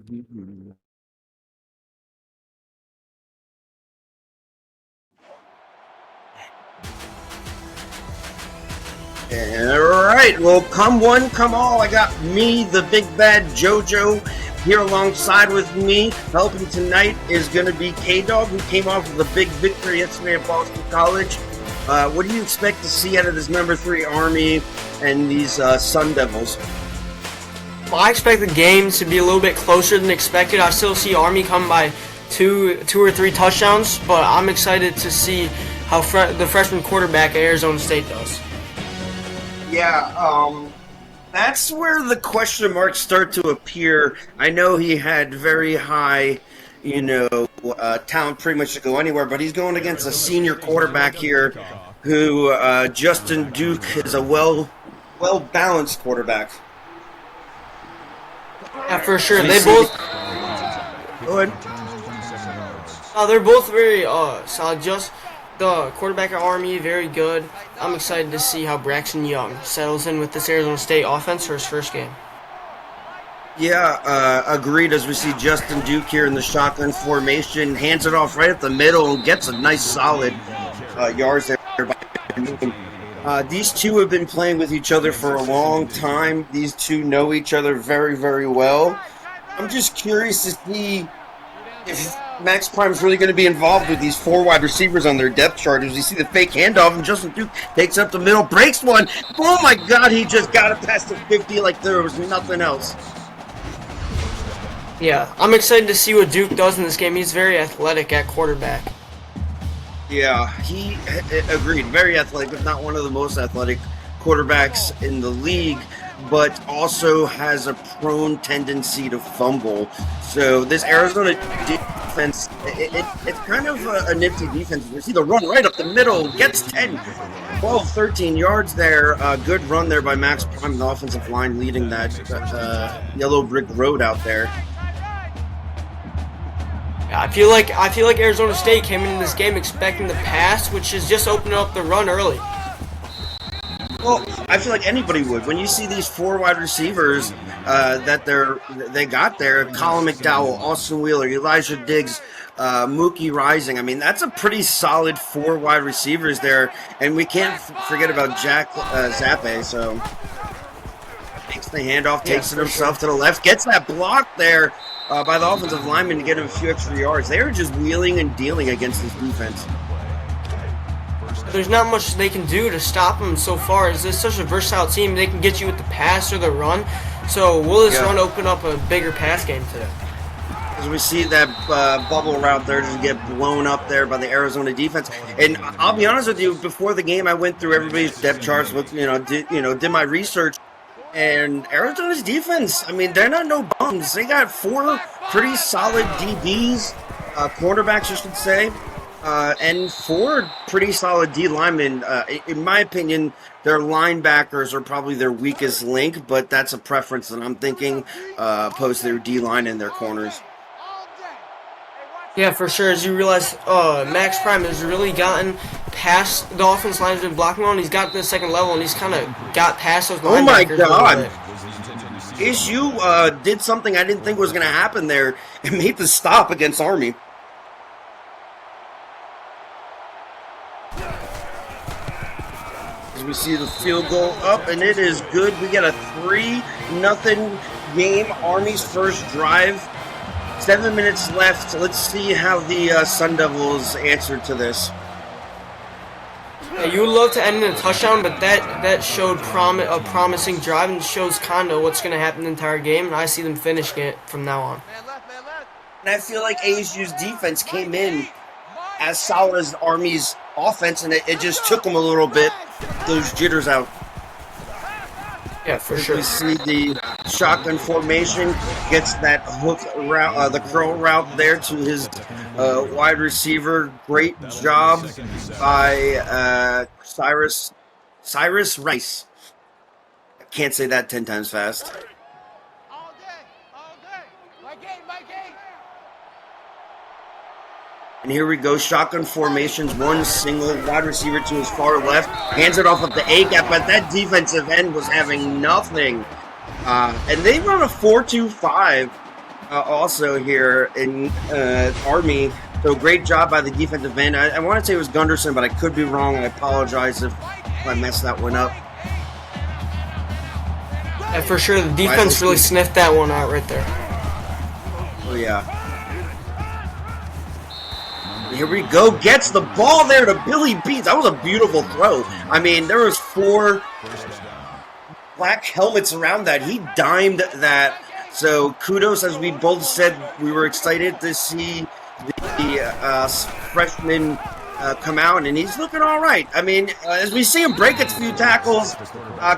All right, well, come one, come all. I got me, the big bad JoJo, here alongside with me. Helping tonight is going to be K-Dog, who came off with a big victory yesterday at Boston College. What do you expect to see out of this number 3 Army and these Sun Devils? Well, I expect the game to be a little bit closer than expected. I still see Army come by two or three touchdowns, but I'm excited to see how the freshman quarterback at Arizona State does. Yeah, that's where the question marks start to appear. I know he had very high, talent pretty much to go anywhere, but he's going against a senior quarterback here who, Justin Duke, is a well-balanced quarterback. Yeah, for sure. They both... Go ahead. They're both very solid. Just the quarterback at Army, very good. I'm excited to see how Braxton Young settles in with this Arizona State offense for his first game. Yeah, agreed. As we see Justin Duke here in the shotgun formation, hands it off right at the middle and gets a nice solid yards there. These two have been playing with each other for a long time. These two know each other very, very well. I'm just curious to see if Max Prime's really going to be involved with these 4 wide receivers on their depth chart. As you see the fake handoff, and Justin Duke takes up the middle, breaks one. Oh my God, he just got it past the 50 like there was nothing else. Yeah, I'm excited to see what Duke does in this game. He's very athletic at quarterback. Yeah, he agreed. Very athletic, if not one of the most athletic quarterbacks in the league, but also has a prone tendency to fumble. So this Arizona defense, it's kind of a nifty defense. You see the run right up the middle, gets 10, 12, 13 yards there. Good run there by Max Prime, the offensive line leading that yellow brick road out there. I feel like Arizona State came into this game expecting the pass, which is just opening up the run early. Well, I feel like anybody would. When you see these 4 wide receivers that they got there, Colin McDowell, Austin Wheeler, Elijah Diggs, Mookie Rising. I mean, that's a pretty solid 4 wide receivers there, and we can't forget about Jack Zappe. So takes the handoff, takes it himself to the left, gets that block there by the offensive lineman to get him a few extra yards. They are just wheeling and dealing against this defense. There's not much they can do to stop them so far. Is this such a versatile team? They can get you with the pass or the run. So will this run open up a bigger pass game today? As we see that bubble route there just get blown up there by the Arizona defense. And I'll be honest with you, before the game, I went through everybody's depth charts, did my research. And Arizona's defense, I mean, they're not no bums. They got 4 pretty solid DBs, cornerbacks, I should say, and 4 pretty solid D linemen. In my opinion, their linebackers are probably their weakest link, but that's a preference that I'm thinking, opposed to their D line and their corners. Yeah, for sure. As you realize, Max Prime has really gotten past the offense line has been blocking on. He's got to the second level, and he's kind of got past those linebackers. Oh my God! Issue did something I didn't think was going to happen there and made the stop against Army. As we see the field goal up, and it is good. We get a 3-0 game. Army's first drive. 7 minutes left. Let's see how the Sun Devils answer to this. Yeah, you would love to end in a touchdown, but that showed a promising drive and shows kind of what's going to happen the entire game, and I see them finishing it from now on. And I feel like ASU's defense came in as solid as Army's offense, and it just took them a little bit, those jitters out. Yeah, for sure. We see the shotgun formation, gets that hook route, the curl route there to his wide receiver. Great job by Cyrus Rice. I can't say that 10 times fast. All day. My game. And here we go, shotgun formations, one single wide receiver to his far left, hands it off at the A-gap, but that defensive end was having nothing. And they run a 4-2-5 also here in Army. So great job by the defensive end. I want to say it was Gunderson, but I could be wrong. I apologize if I messed that one up. And for sure, the defense really sniffed that one out right there. Oh, yeah. Here we go. Gets the ball there to Billy Beats. That was a beautiful throw. I mean, there was 4 black helmets around that. He dimed that. So kudos, as we both said, we were excited to see the freshman come out, and he's looking all right. I mean, as we see him break a few tackles,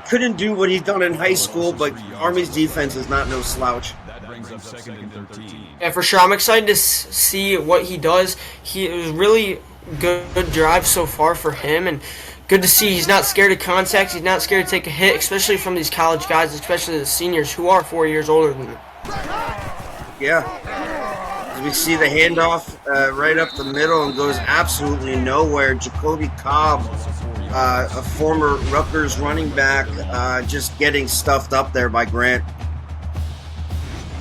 couldn't do what he's done in high school, but Army's defense is not no slouch. Yeah, for sure. I'm excited to see what he does. It was really good drive so far for him, and good to see he's not scared of contact. He's not scared to take a hit, especially from these college guys, especially the seniors who are 4 years older than him. Yeah. As we see the handoff right up the middle and goes absolutely nowhere. Jacoby Cobb, a former Rutgers running back, just getting stuffed up there by Grant.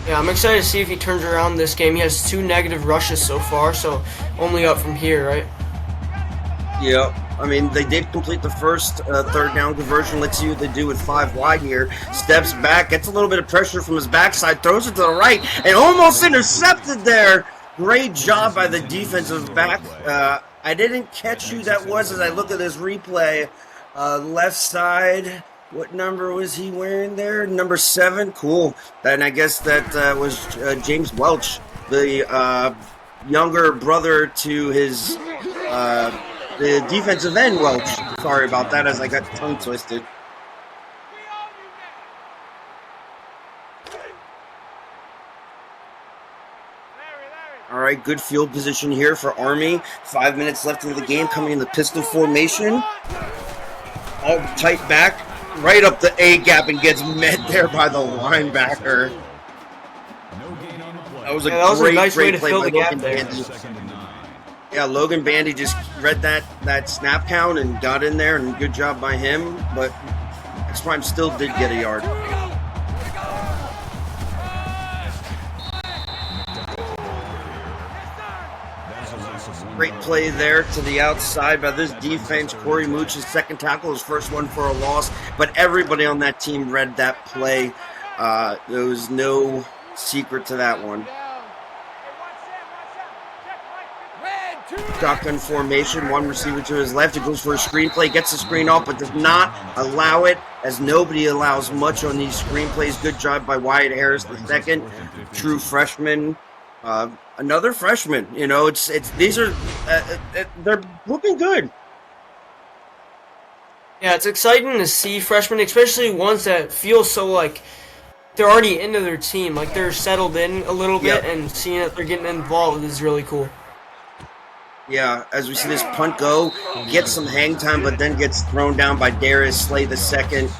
Yeah, I'm excited to see if he turns around this game. He has 2 negative rushes so far, so only up from here, right? Yep. I mean, they did complete the first third down conversion. Let's see what they do with 5 wide here. Steps back, gets a little bit of pressure from his backside, throws it to the right, and almost intercepted there. Great job by the defensive back. I didn't catch who that was as I look at this replay. Left side. What number was he wearing there? Number 7. Cool. And I guess that was James Welch, the younger brother to his the defensive end Welch. Sorry about that, as I got tongue twisted. All right, good field position here for Army. 5 minutes left in the game, coming in the pistol formation. All tight back. Right up the A gap and gets met there by the linebacker. That was a nice way to play fill by the gap Logan there. Bandy. Yeah, Logan Bandy just read that snap count and got in there, and good job by him. But X Prime still did get a yard. Great play there to the outside by this defense. Corey Mooch's second tackle, his first one for a loss. But everybody on that team read that play. There was no secret to that one. Shotgun formation, 1 receiver to his left. He goes for a screen play, gets the screen off, but does not allow it, as nobody allows much on these screen plays. Good job by Wyatt Harris, the second true freshman. Another freshman, you know, these are they're looking good. Yeah, it's exciting to see freshmen, especially ones that feel so like they're already into their team, like they're settled in a little bit, and seeing that they're getting involved is really cool. Yeah, as we see this punt go, gets some hang time, but then gets thrown down by Darius Slay the second.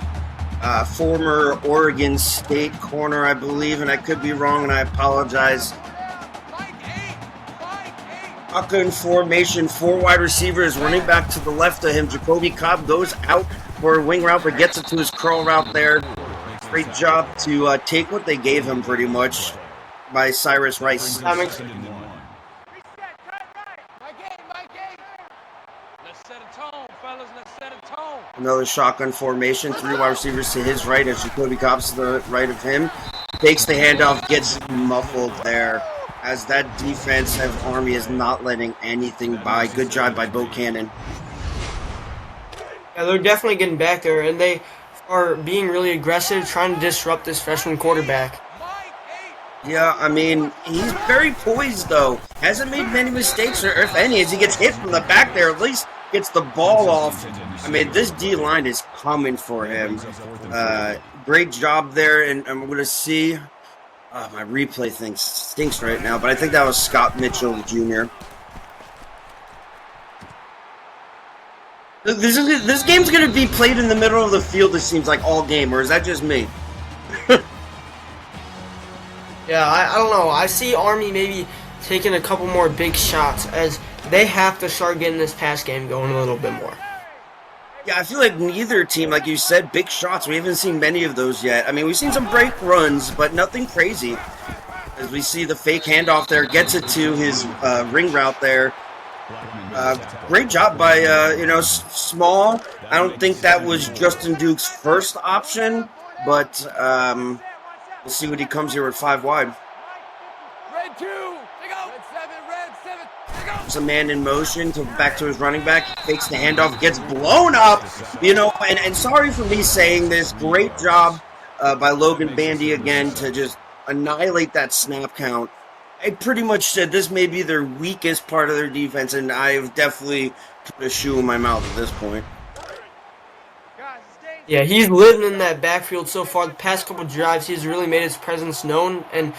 Former Oregon State corner, I believe, and I could be wrong, and I apologize. Shotgun formation, 4 wide receivers, running back to the left of him. Jacoby Cobb goes out for a wing route, but gets it to his curl route there. Great job to take what they gave him, pretty much, by Cyrus Rice. Another shotgun formation, 3 wide receivers to his right as Jacoby Cobb's to the right of him. Takes the handoff, gets muffled there. As that defense of Army is not letting anything by. Good job by Bo Cannon. Yeah, they're definitely getting back there, and they are being really aggressive, trying to disrupt this freshman quarterback. Yeah, I mean, he's very poised, though. Hasn't made many mistakes, or if any, as he gets hit from the back there, at least gets the ball off. I mean, this D-line is coming for him. Great job there, and I'm going to see... my replay thing stinks right now, but I think that was Scott Mitchell Jr. This game's going to be played in the middle of the field, it seems like, all game, or is that just me? Yeah, I don't know. I see Army maybe taking a couple more big shots, as they have to start getting this pass game going a little bit more. Yeah, I feel like neither team, like you said, big shots. We haven't seen many of those yet. I mean, we've seen some break runs, but nothing crazy. As we see the fake handoff there, gets it to his ring route there. Great job by, Small. I don't think that was Justin Duke's first option, but we'll see what he comes here with 5 wide. Red 2. Red 7. Red 7. There's a man in motion back to his running back. Fakes the handoff, gets blown up. And sorry for me saying this. Great job by Logan Bandy again to just annihilate that snap count. I pretty much said this may be their weakest part of their defense, and I've definitely put a shoe in my mouth at this point. Yeah, he's living in that backfield so far. The past couple drives, he's really made his presence known, and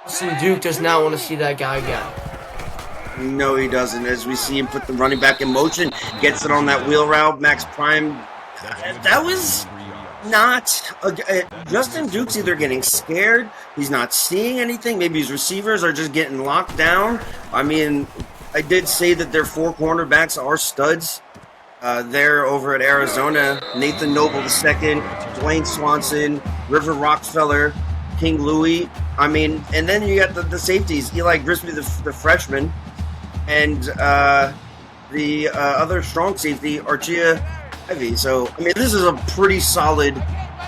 Justin Duke does not want to see that guy again. No, he doesn't. As we see him put the running back in motion, gets it on that wheel route. Max Prime, that was not Justin Duke's either getting scared, he's not seeing anything, maybe his receivers are just getting locked down. I mean, I did say that their 4 cornerbacks are studs. They're over at Arizona. Nathan Noble II, Dwayne Swanson, River Rockefeller, King Louis. I mean, and then you got the safeties, Eli Grisby, the freshman, and the other strong safety, Archia Ivy. So, I mean, this is a pretty solid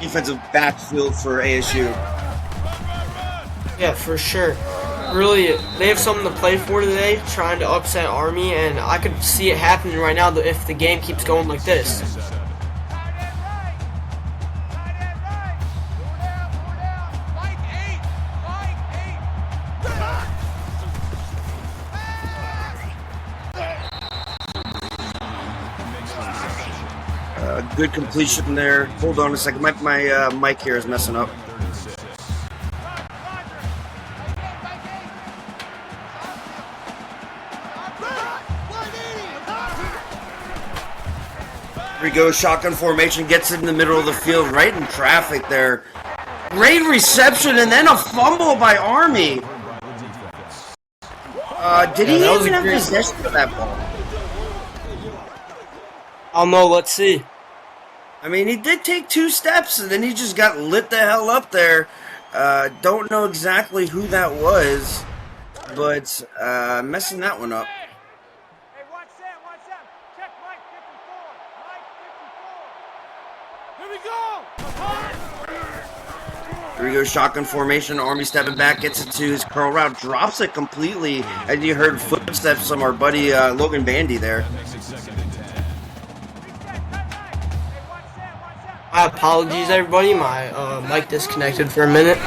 defensive backfield for ASU. Yeah, for sure. Really, they have something to play for today, trying to upset Army, and I could see it happening right now if the game keeps going like this. Good completion there. Hold on a second. My mic here is messing up. Here we go. Shotgun formation. Gets it in the middle of the field. Right in traffic there. Great reception and then a fumble by Army. Did he even have possession of that ball? I'll know. Let's see. I mean, he did take 2 steps, and then he just got lit the hell up there. Don't know exactly who that was, but messing that one up. Hey, watch that. Check Mike 54. Mike 54. Here we go. Here we go, shotgun formation. Army stepping back, gets it to his curl route, drops it completely, and you heard footsteps from our buddy Logan Bandy there. My apologies, everybody. My mic disconnected for a minute.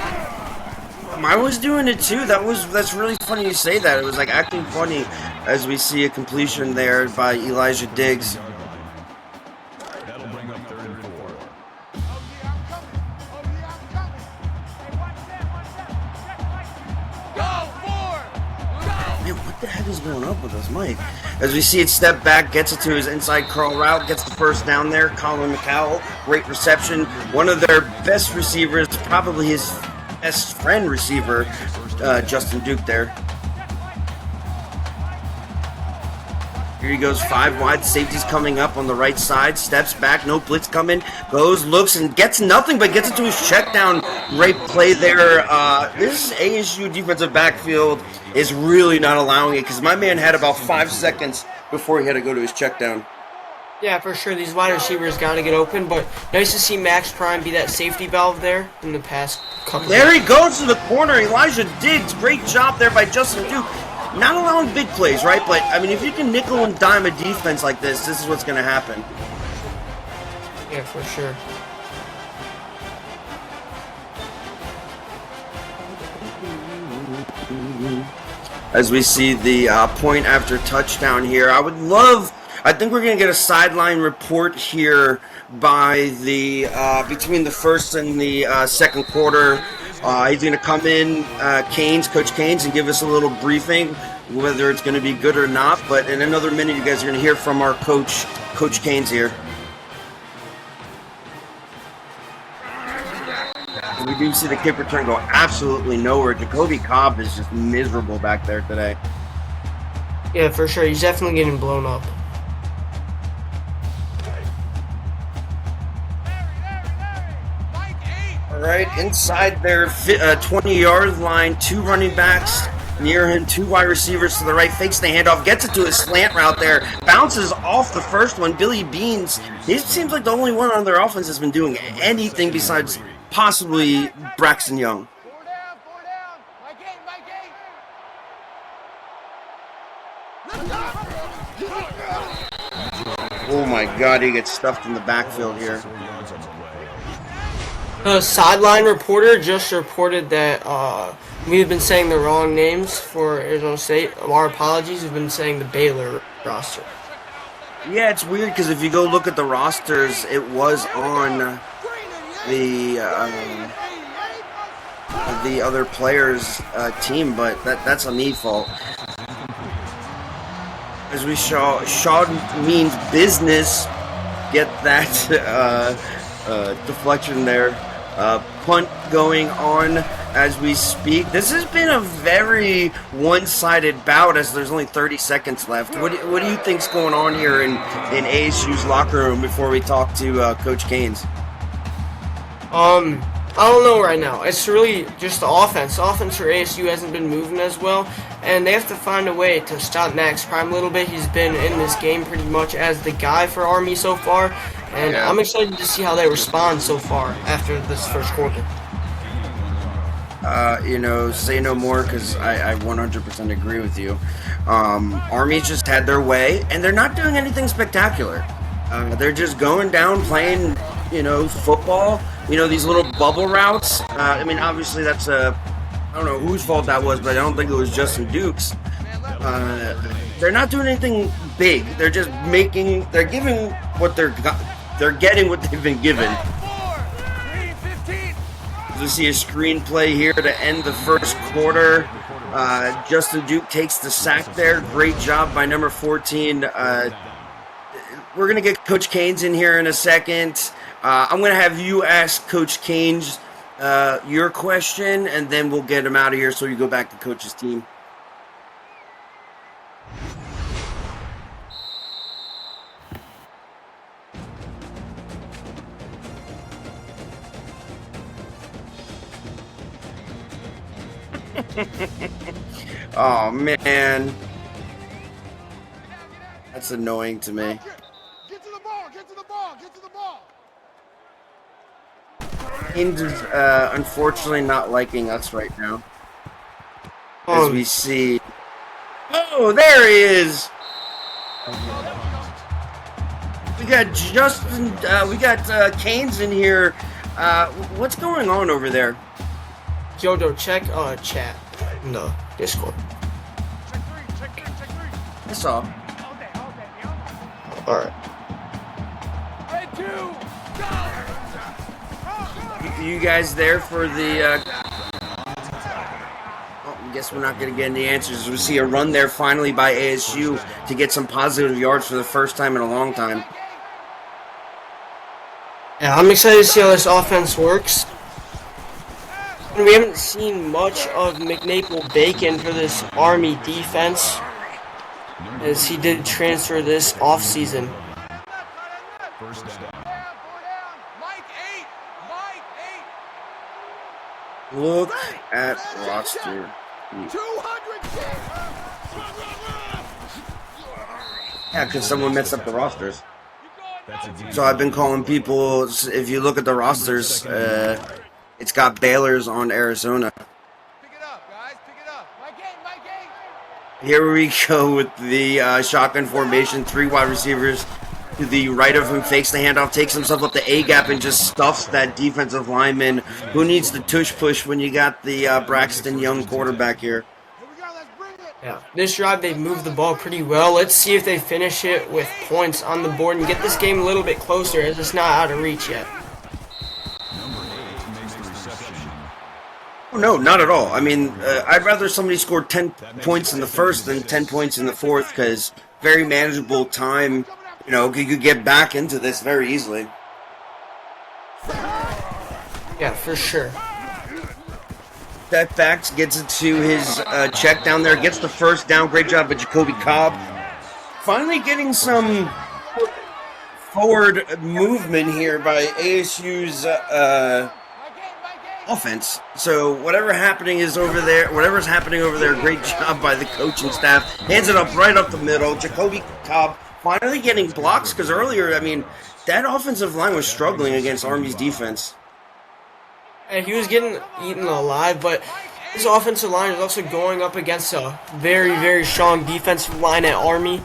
Mine was doing it too. That's really funny you say that. It was like acting funny as we see a completion there by Elijah Diggs. That'll bring up 3rd and 4. Man, what the heck is going on with this mic? As we see it step back, gets it to his inside curl route, gets the first down there. Colin McCowell, great reception. One of their best receivers, probably his best friend receiver, Justin Duke there. Here he goes, 5 wide. Safety's coming up on the right side. Steps back, no blitz coming. Goes, looks, and gets nothing, but gets it to his check down. Great play there. This ASU defensive backfield is really not allowing it because my man had about 5 seconds before he had to go to his check down. Yeah, for sure. These wide receivers got to get open, but nice to see Max Prime be that safety valve there in the past couple. There he goes to the corner. Elijah Diggs. Great job there by Justin Duke. Not allowing big plays, right? But, I mean, if you can nickel and dime a defense like this is what's going to happen. Yeah, for sure. As we see the point after touchdown here, I think we're going to get a sideline report here by the between the first and the second quarter. He's going to come in, Coach Canes, and give us a little briefing, whether it's going to be good or not. But in another minute, you guys are going to hear from our Coach Canes here. And we do see the kick return go absolutely nowhere. Jacoby Cobb is just miserable back there today. Yeah, for sure. He's definitely getting blown up. right inside their 20-yard line. 2 running backs near him, 2 wide receivers to the right. Fakes the handoff, gets it to a slant route there. Bounces off the first one. Billy Beans, he seems like the only one on their offense that's been doing anything besides possibly Braxton Young. 4 down, 4 down. My game, my game. Oh my God, he gets stuffed in the backfield here. 4 yards on the way. A sideline reporter just reported that we've been saying the wrong names for Arizona State. Our apologies. We've been saying the Baylor roster. Yeah, it's weird because if you go look at the rosters, it was on the other players' team, but that's a me fault. As we saw, Shaw means business. Get that deflection there. Punt going on as we speak. This has been a very one-sided bout as there's only 30 seconds left. What do you think's going on here in ASU's locker room before we talk to Coach Canes? I don't know right now. It's really just the offense. The offense for ASU hasn't been moving as well, and they have to find a way to stop Max Prime a little bit. He's been in this game pretty much as the guy for Army so far, and I'm excited to see how they respond so far after this first quarter. Say no more because I 100% agree with you. Army's just had their way, and they're not doing anything spectacular. They're just going down, playing, football. These little bubble routes. Obviously that's I don't know whose fault that was, but I don't think it was Justin Duke's. They're not doing anything big. They're just they're giving what they're getting what they've been given. We see a screenplay here to end the first quarter. Justin Duke takes the sack there. Great job by number 14. We're going to get Coach Canes in here in a second. I'm going to have you ask Coach Canes your question, and then we'll get him out of here so you go back to Coach's team. Oh, man. That's annoying to me. Get to the ball, get to the ball, get to the ball. Canes is unfortunately not liking us right now. As we see. Oh, there he is! We got Justin, we got Canes in here. What's going on over there? Jojo, check chat in the Discord. Check three. I saw. All day. All right. Red 2, go! You guys there for the I guess we're not going to get any answers. We see a run there finally by ASU to get some positive yards for the first time in a long time. Yeah, I'm excited to see how this offense works. And we haven't seen much of McNaple-Bacon for this Army defense, as he did transfer this offseason. First down. 4 down. Mike 8. Look at roster. 200. Yeah, because someone messed up the rosters. That's a deep. So I've been calling people, if you look at the rosters, it's got Baylor's on Arizona. Pick it up, guys. Pick it up. My game. Here we go with the shotgun formation. 3 wide receivers to the right of him, fakes the handoff, takes himself up the A-gap, and just stuffs that defensive lineman. Who needs the tush-push when you got the Braxton Young quarterback here? Here we go. Let's bring it. Yeah, this drive they moved the ball pretty well. Let's see if they finish it with points on the board and get this game a little bit closer, as it's not out of reach yet. Number 8 makes the reception. Oh, no, not at all. I'd rather somebody scored 10 points in the first than 10 points in the fourth, because very manageable time. You could get back into this very easily. Yeah, for sure. Setbacks, gets it to his check down there, gets the first down. Great job by Jacoby Cobb. Finally getting some forward movement here by ASU's offense. So whatever's happening over there, great job by the coaching staff. Hands it up right up the middle. Jacoby Cobb finally getting blocks because earlier, I mean, that offensive line was struggling against Army's defense. And he was getting eaten alive, but his offensive line is also going up against a very, very strong defensive line at Army.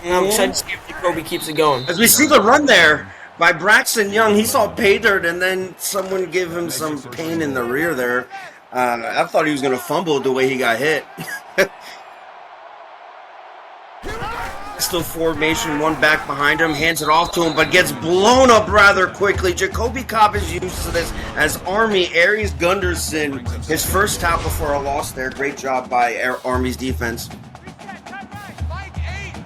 And I'm excited to see if Jacoby keeps it going. As we see the run there by Braxton Young, he saw pay dirt, and then someone gave him some pain in the rear there. I thought he was going to fumble the way he got hit. Still formation, one back behind him, hands it off to him, but gets blown up rather quickly. Jacoby Cobb is used to this as Army. Aries Gunderson, his first tackle for a loss there. Great job by Army's defense.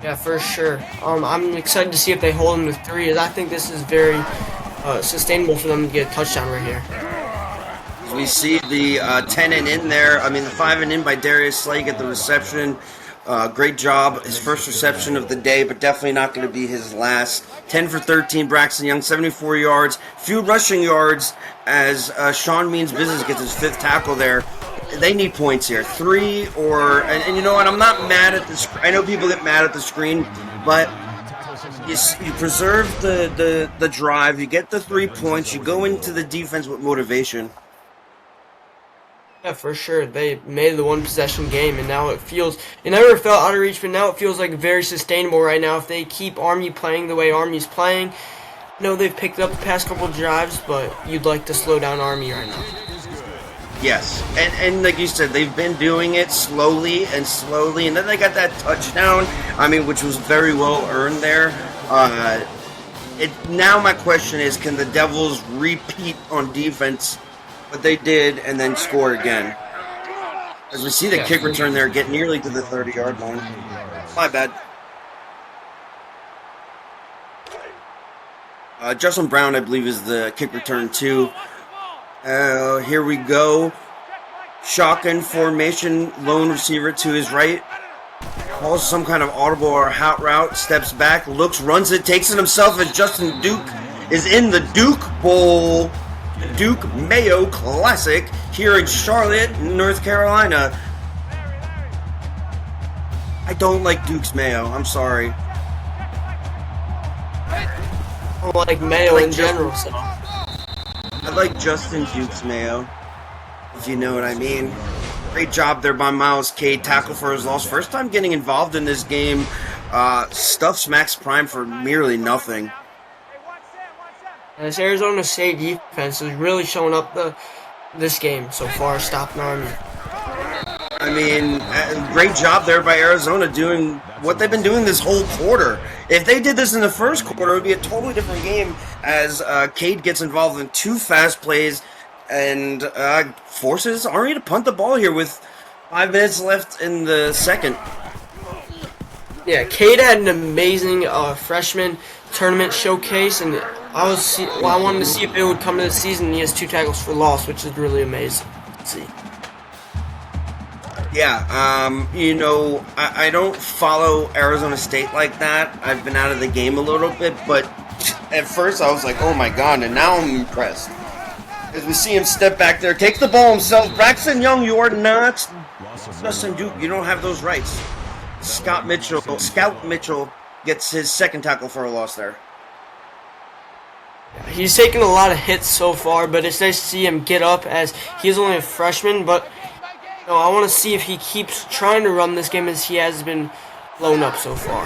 Yeah, for sure. I'm excited to see if they hold him to 3, as I think this is very sustainable for them to get a touchdown right here. We see the 10 and in there. I mean, the 5 and in by Darius Slay at the reception. Great job. His first reception of the day, but definitely not going to be his last. 10 for 13, Braxton Young, 74 yards. Few rushing yards as Sean Means Business gets his 5th tackle there. They need points here. 3 or... And you know what? I'm not mad at the... I know people get mad at the screen, but you preserve the drive. You get the 3 points. You go into the defense with motivation. Yeah, for sure. They made the one possession game, and now it never felt out of reach, but now it feels like very sustainable right now. If they keep Army playing the way Army's playing, I know they've picked up the past couple of drives, but you'd like to slow down Army right now. Yes, and like you said, they've been doing it slowly, and then they got that touchdown, I mean, which was very well earned there. Now my question is, can the Devils repeat on defense what they did and then score again? As we see the kick return there, get nearly to the 30-yard line. My bad. Justin Brown, I believe, is the kick return too. Here we go. Shotgun formation, lone receiver to his right. Calls some kind of audible or hot route, steps back, looks, runs it, takes it himself as Justin Duke is in the Duke Bowl. Duke Mayo Classic here in Charlotte, North Carolina. I don't like Duke's Mayo. I'm sorry. I like Mayo in general, so. I like Justin Duke's Mayo, if you know what I mean. Great job there by Miles Cade. Tackle for his loss. First time getting involved in this game. Stuffs Max Prime for merely nothing. And this Arizona State defense is really showing up this game so far, stopping Army. I mean, great job there by Arizona doing what they've been doing this whole quarter. If they did this in the first quarter, it would be a totally different game as Cade gets involved in 2 fast plays and forces Army to punt the ball here with 5 minutes left in the second. Yeah, Cade had an amazing freshman tournament showcase, and I wanted to see if it would come to the season. He has 2 tackles for loss, which is really amazing to see. Yeah, you know, I don't follow Arizona State like that. I've been out of the game a little bit, but at first I was like, oh my god, and now I'm impressed. As we see him step back there, takes the ball himself. Braxton Young, you are not Justin Duke. You don't have those rights. Scout Mitchell gets his 2nd tackle for a loss there. He's taken a lot of hits so far, but it's nice to see him get up as he's only a freshman, but no, I want to see if he keeps trying to run this game as he has been blown up so far.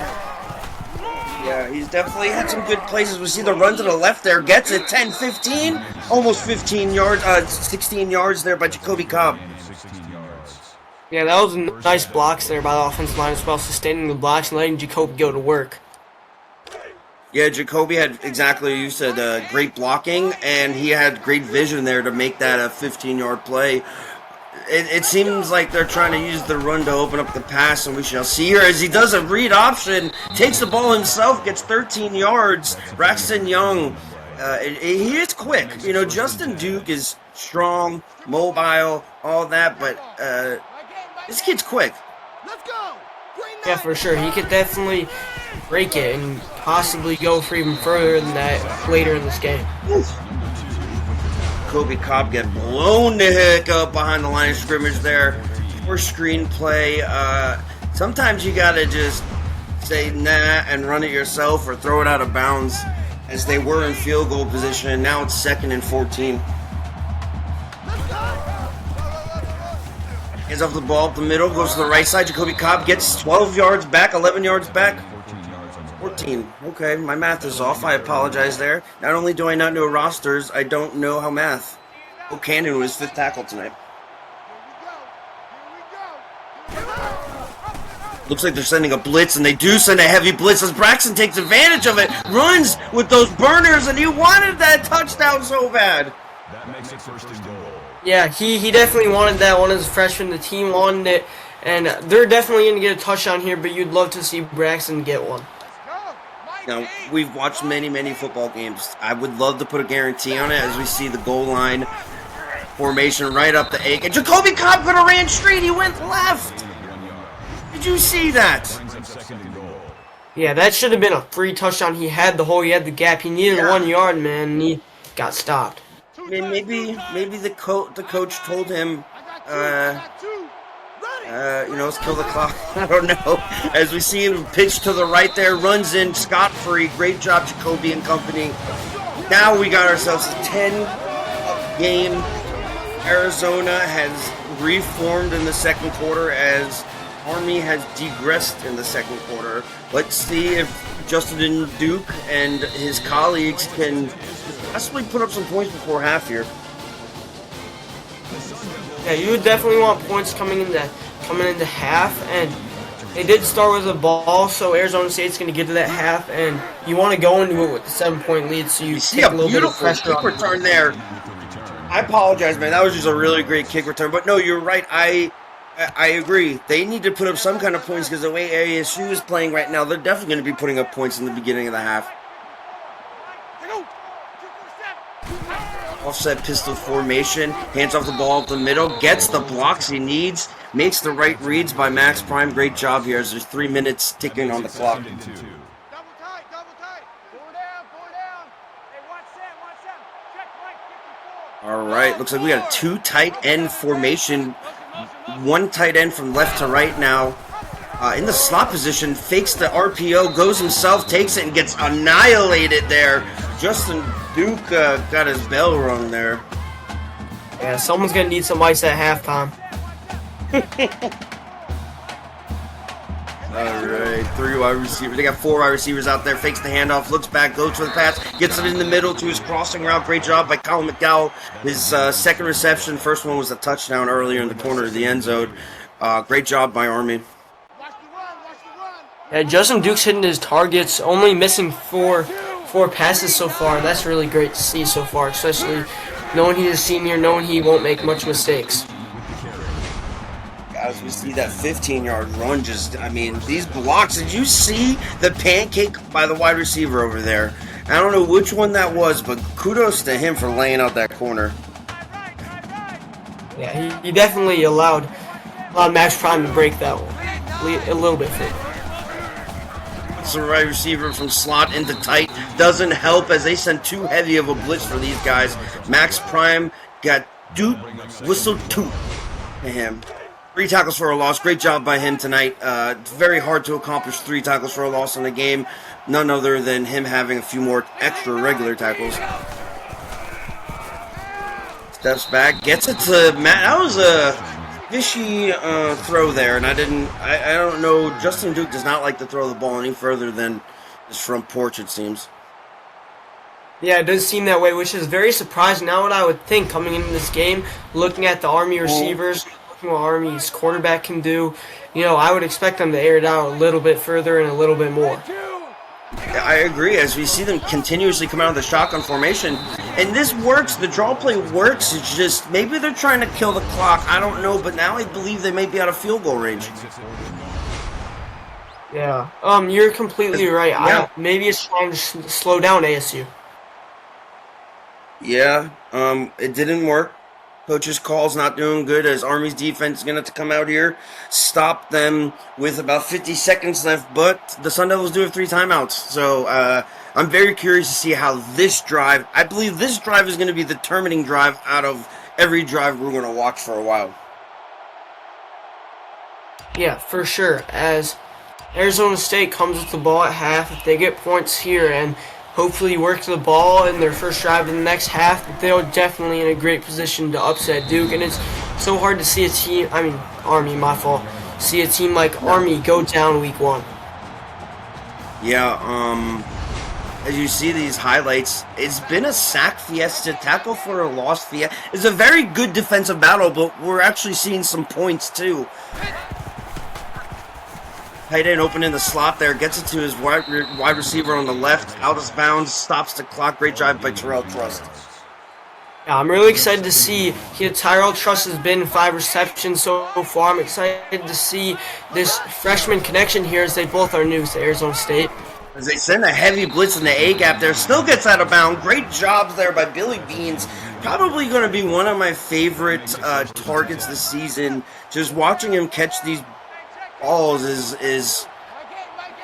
Yeah, he's definitely had some good places. We see the run to the left there. Gets it, 10, 15. Almost 15 yards, 16 yards there by Jacoby Cobb. Yeah, that was nice blocks there by the offensive line as well, sustaining the blocks and letting Jacoby go to work. Yeah, Jacoby had exactly what you said, great blocking, and he had great vision there to make that a 15-yard play. It seems like they're trying to use the run to open up the pass, and we shall see here as he does a read option, takes the ball himself, gets 13 yards. Braxton Young, he is quick. You know, Justin Duke is strong, mobile, all that, but this kid's quick. Yeah, for sure. He could definitely break it and possibly go for even further than that later in this game. Jacoby Cobb get blown the heck up behind the line of scrimmage there. Poor screenplay. Sometimes you got to just say nah and run it yourself or throw it out of bounds, as they were in field goal position, and now it's 2nd and 14. Hands off the ball up the middle, goes to the right side. Jacoby Cobb gets 12 yards back, 11 yards back. 14. Okay, my math is off. I apologize there. Not only do I not know rosters, I don't know how math. O'Cannon was 5th tackle tonight. Looks like they're sending a blitz, and they do send a heavy blitz as Braxton takes advantage of it, runs with those burners, and he wanted that touchdown so bad. That makes it 1st and goal. Yeah, he definitely wanted that one as a freshman. The team wanted it, and they're definitely going to get a touchdown here, but you'd love to see Braxton get one. Now, we've watched many football games. I would love to put a guarantee on it as we see the goal line formation right up the egg. And Jacoby Cobb could have ran straight. He went left. Did you see that? Brings up 2nd and goal. Yeah, that should have been a free touchdown. He had the hole. He had the gap. He needed 1 yard, man, and he got stopped. I mean, maybe the coach told him, let's kill the clock. I don't know. As we see him pitch to the right there, runs in scot-free. Great job, Jacoby and company. Now we got ourselves a 10 game. Arizona has reformed in the 2nd quarter as Army has degressed in the 2nd quarter. Let's see if Justin Duke and his colleagues can possibly put up some points before half here. Yeah, you would definitely want points coming into half, and they did start with a ball, so Arizona State's going to get to that half, and you want to go into it with the 7-point lead, so you See take a a little bit of beautiful pressure kick off. return there. I apologize, man. That was just a really great kick return. But no, you're right. I agree. They need to put up some kind of points because the way ASU is playing right now, they're definitely going to be putting up points in the beginning of the half. Offset pistol formation, hands off the ball up the middle, gets the blocks he needs, makes the right reads by Max Prime. Great job here as there's 3 minutes ticking on the clock. Double tight. 4 down. Hey, watch that. Check right, 54. All right, looks like we got a 2 tight end formation. 1 tight end from left to right now. In the slot position, fakes the RPO, goes himself, takes it, and gets annihilated there. Justin Duke got his bell rung there. Yeah, someone's going to need some ice at halftime. All right, 3 wide receivers. They got 4 wide receivers out there. Fakes the handoff, looks back, goes for the pass, gets it in the middle to his crossing route. Great job by Colin McDowell. His 2nd reception. First one was a touchdown earlier in the corner of the end zone. Great job by Army. Yeah, Justin Duke's hitting his targets, only missing four passes so far. That's really great to see so far, especially knowing he's a senior, knowing he won't make much mistakes. Guys, we see that 15-yard run these blocks. Did you see the pancake by the wide receiver over there? I don't know which one that was, but kudos to him for laying out that corner. Yeah, he definitely allowed Max Prime to break that one a little bit further. The right receiver from slot into tight doesn't help as they send too heavy of a blitz for these guys. Max Prime got whistled to him. 3 tackles for a loss. Great job by him tonight. It's very hard to accomplish 3 tackles for a loss in a game. None other than him having a few more extra regular tackles. Steps back, gets it to Matt. That was a fishy throw there, and I don't know. Justin Duke does not like to throw the ball any further than his front porch, it seems. Yeah, it does seem that way, which is very surprising. Now what I would think coming into this game, looking at the Army receivers, looking what Army's quarterback can do, I would expect them to air it out a little bit further and a little bit more. I agree, as we see them continuously come out of the shotgun formation. And this works, the draw play works, it's just, maybe they're trying to kill the clock, I don't know, but now I believe they may be out of field goal range. Yeah, you're completely right. Yeah. Maybe it's trying to slow down ASU. Yeah, it didn't work. Coach's call's not doing good as Army's defense is going to have to come out here, stop them with about 50 seconds left, but the Sun Devils do have 3 timeouts. So I'm very curious to see how this drive, I believe this drive is going to be the determining drive out of every drive we're going to watch for a while. Yeah, for sure. As Arizona State comes with the ball at half, if they get points here and hopefully work the ball in their first drive in the next half, they're definitely in a great position to upset Duke. And it's so hard to see a team, Army, my fault, see a team like Army go down week 1. Yeah, as you see these highlights, it's been a sack fiesta, tackle for a loss fiesta. It's a very good defensive battle, but we're actually seeing some points too. Tight end open in the slot there, gets it to his wide receiver on the left, out of bounds, stops the clock. Great drive by Terrell Trust. Yeah, I'm really excited to see Tyrell Truss has been 5 receptions so far. I'm excited to see this freshman connection here as they both are new to Arizona State. As they send a heavy blitz in the A-gap there, still gets out of bounds. Great jobs there by Billy Beans. Probably going to be one of my favorite targets this season. Just watching him catch these balls is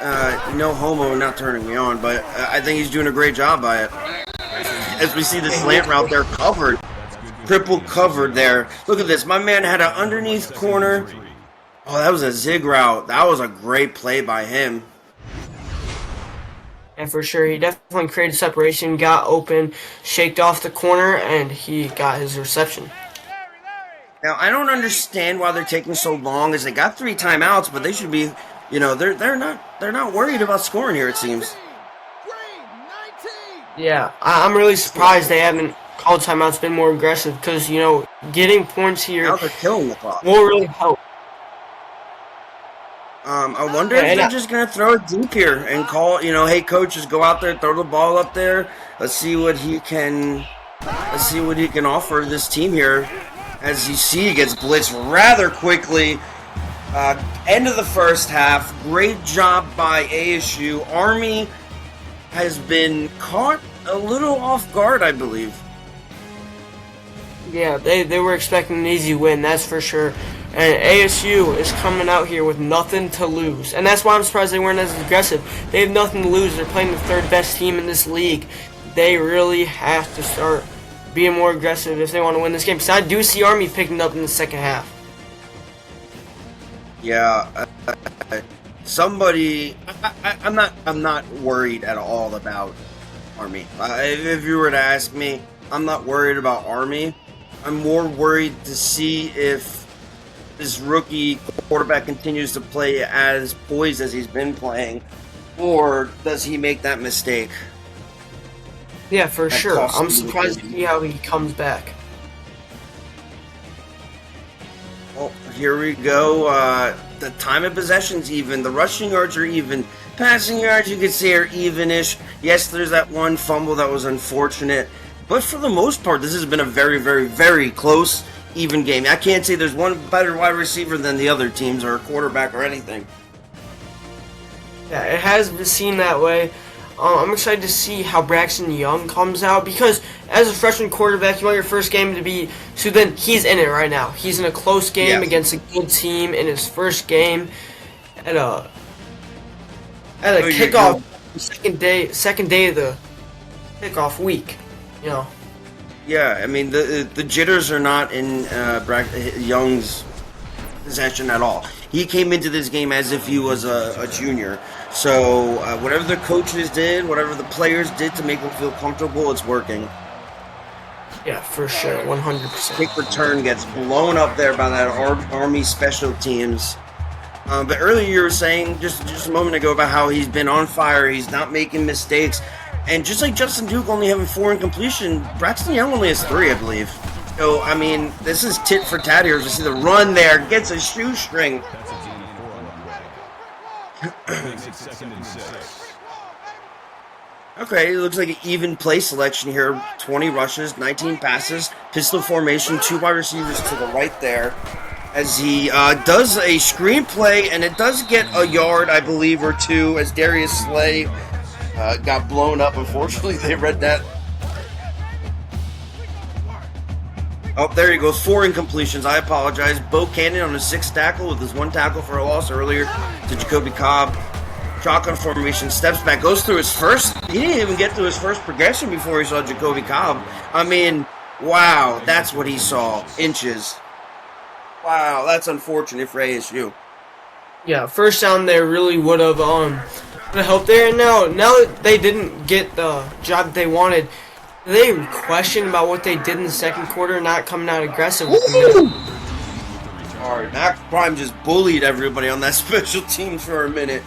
no homo, not turning me on, but I think he's doing a great job by it. As we see the slant route there covered, triple covered there. Look at this, my man had an underneath corner. Oh, that was a zig route. That was a great play by him. And for sure, he definitely created separation, got open, shaked off the corner, and he got his reception. Now, I don't understand why they're taking so long, as they got 3 timeouts, but they should be, they're not worried about scoring here, it seems. Yeah, I'm really surprised they haven't called timeouts, been more aggressive, because, getting points here Now they're killing the clock. will really help. I wonder if they're just going to throw it deep here and call, hey, coach, just go out there, throw the ball up there. Let's see what he can offer this team here. As you see, he gets blitzed rather quickly. End of the first half. Great job by ASU. Army has been caught a little off guard, I believe. Yeah, they were expecting an easy win, that's for sure. And ASU is coming out here with nothing to lose. And that's why I'm surprised they weren't as aggressive. They have nothing to lose. They're playing the 3rd best team in this league. They really have to start being more aggressive if they want to win this game. Because I do see Army picking up in the second half. Yeah, I'm not worried at all about Army. If you were to ask me, I'm not worried about Army. I'm more worried to see if this rookie quarterback continues to play as poised as he's been playing, or does he make that mistake? Yeah, for sure. I'm surprised to see how he comes back. Well, here we go. The time of possession's even. The rushing yards are even. Passing yards, you could say, are even-ish. Yes, there's that one fumble that was unfortunate. But for the most part, this has been a very, very, very close, even game. I can't say there's one better wide receiver than the other teams or a quarterback or anything. Yeah, it has been seen that way. I'm excited to see how Braxton Young comes out, because as a freshman quarterback, you want your first game to be, so then he's in it right now. He's in a close game against a good team in his first game at a kickoff, second day of the kickoff week, Yeah, I mean, the jitters are not in Young's possession at all. He came into this game as if he was a junior. So whatever the coaches did, whatever the players did to make him feel comfortable, it's working. Yeah, for sure, 100%. Kick return gets blown up there by that Army special teams. But earlier you were saying, just a moment ago, about how he's been on fire, he's not making mistakes. And just like Justin Duke only having 4 in completion, Braxton Young only has 3, I believe. So, I mean, this is tit for tat here. You see the run there, gets a shoestring. Makes it 2nd and 6. Okay, it looks like an even play selection here. 20 rushes, 19 passes, pistol formation, 2 wide receivers to the right there. As he does a screenplay, and it does get a yard, I believe, or 2, as Darius Slay got blown up. Unfortunately, they read that. Oh, there he goes. 4 incompletions. I apologize. Bo Cannon on his 6th tackle with his 1 tackle for a loss earlier to Jacoby Cobb. Shotgun formation, steps back, goes through his first. He didn't even get through his first progression before he saw Jacoby Cobb. I mean, wow, that's what he saw. Inches. Wow, that's unfortunate for ASU. Yeah, first down there really would have helped there. And now that they didn't get the job that they wanted, they questioned about what they did in the second quarter, not coming out aggressive with the middle. All right, Max Prime just bullied everybody on that special teams for a minute.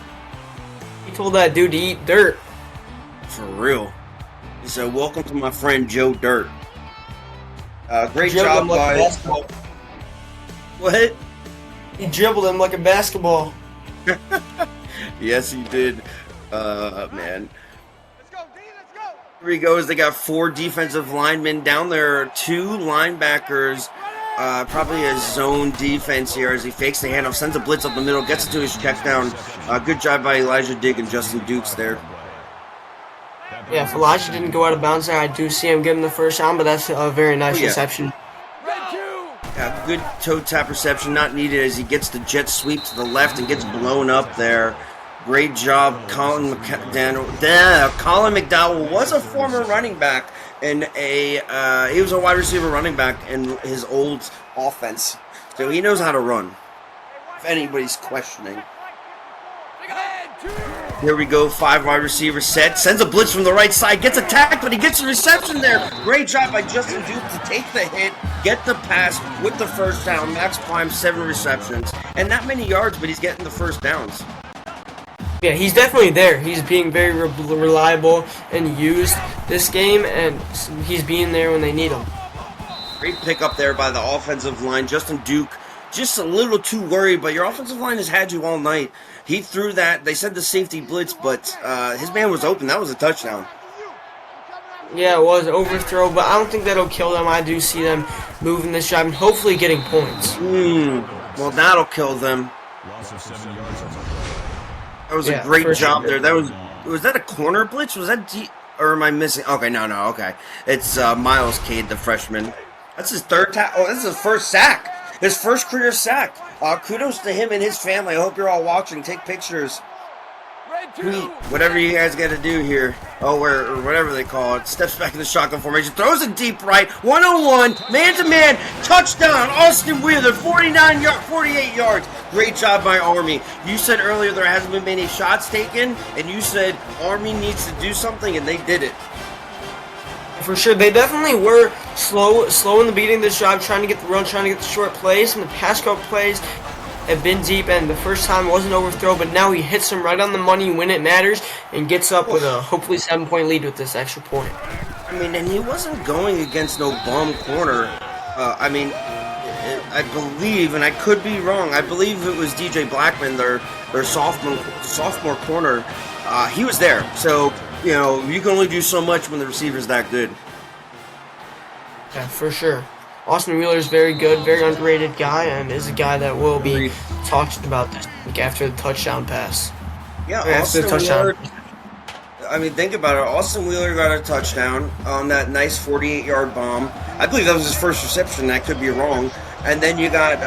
He told that dude to eat dirt. For real. He said, "Welcome to my friend Joe Dirt." Great Dribbled job him like a by. basketball. What? He dribbled him like a basketball. Yes, he did. Man. Let's go, D, let's go. Here he goes. They got 4 defensive linemen down there, 2 linebackers. Probably a zone defense here as he fakes the handoff, sends a blitz up the middle, gets it to his check down. Good job by Elijah Digg and Justin Dukes there. Yeah, if Elijah didn't go out of bounds there, I do see him getting the first down, but that's a very nice reception. Red 2. Good toe tap reception, not needed as he gets the jet sweep to the left and gets blown up there. Great job, Colin McDowell was a former running back and he was a wide receiver running back in his old offense, so he knows how to run. If anybody's questioning. Red 2. Here we go, 5 wide receiver set, sends a blitz from the right side, gets attacked, but he gets the reception there. Great job by Justin Duke to take the hit, get the pass with the first down. Max Prime 7 receptions, and not many yards, but he's getting the first downs. Yeah, he's definitely there. He's being very reliable and used this game, and he's being there when they need him. Great pickup there by the offensive line. Justin Duke just a little too worried, but your offensive line has had you all night. He threw that. They said the safety blitz, but his man was open. That was a touchdown. Yeah, it was overthrow, but I don't think that'll kill them. I do see them moving this drive and hopefully getting points. Well, that'll kill them. Loss of 7 yards on the play. That was a great job there. That was that a corner blitz? Was that or am I missing? Okay, no, okay. It's Miles Cade, the freshman. That's his 3rd tackle. Oh, this is his first sack. His first career sack. Kudos to him and his family. I hope you're all watching. Take pictures. Red 2. Tweet. Whatever you guys got to do here. Oh, or whatever they call it. Steps back in the shotgun formation. Throws it deep right. 101. Man-to-man. Touchdown. Austin Wheeler. 48 yards. Great job by Army. You said earlier there hasn't been many shots taken, and you said Army needs to do something, and they did it. For sure, they definitely were slow in the beginning of this drive, trying to get the run, trying to get the short plays, and the pass go plays have been deep, and the first time wasn't overthrow, but now he hits them right on the money when it matters, and gets up with a hopefully 7-point lead with this extra point. I mean, and he wasn't going against no bum corner. I believe, and I could be wrong, I believe it was DJ Blackman, their sophomore corner. He was there, so you know you can only do so much when the receiver's that good. Yeah, for sure. Austin Wheeler is very good, very underrated guy, and is a guy that will be talked about this week after the touchdown pass. Yeah, after the touchdown. Wheeler, I mean, think about it. Austin Wheeler got a touchdown on that nice 48-yard bomb. I believe that was his first reception. I could be wrong. And then you got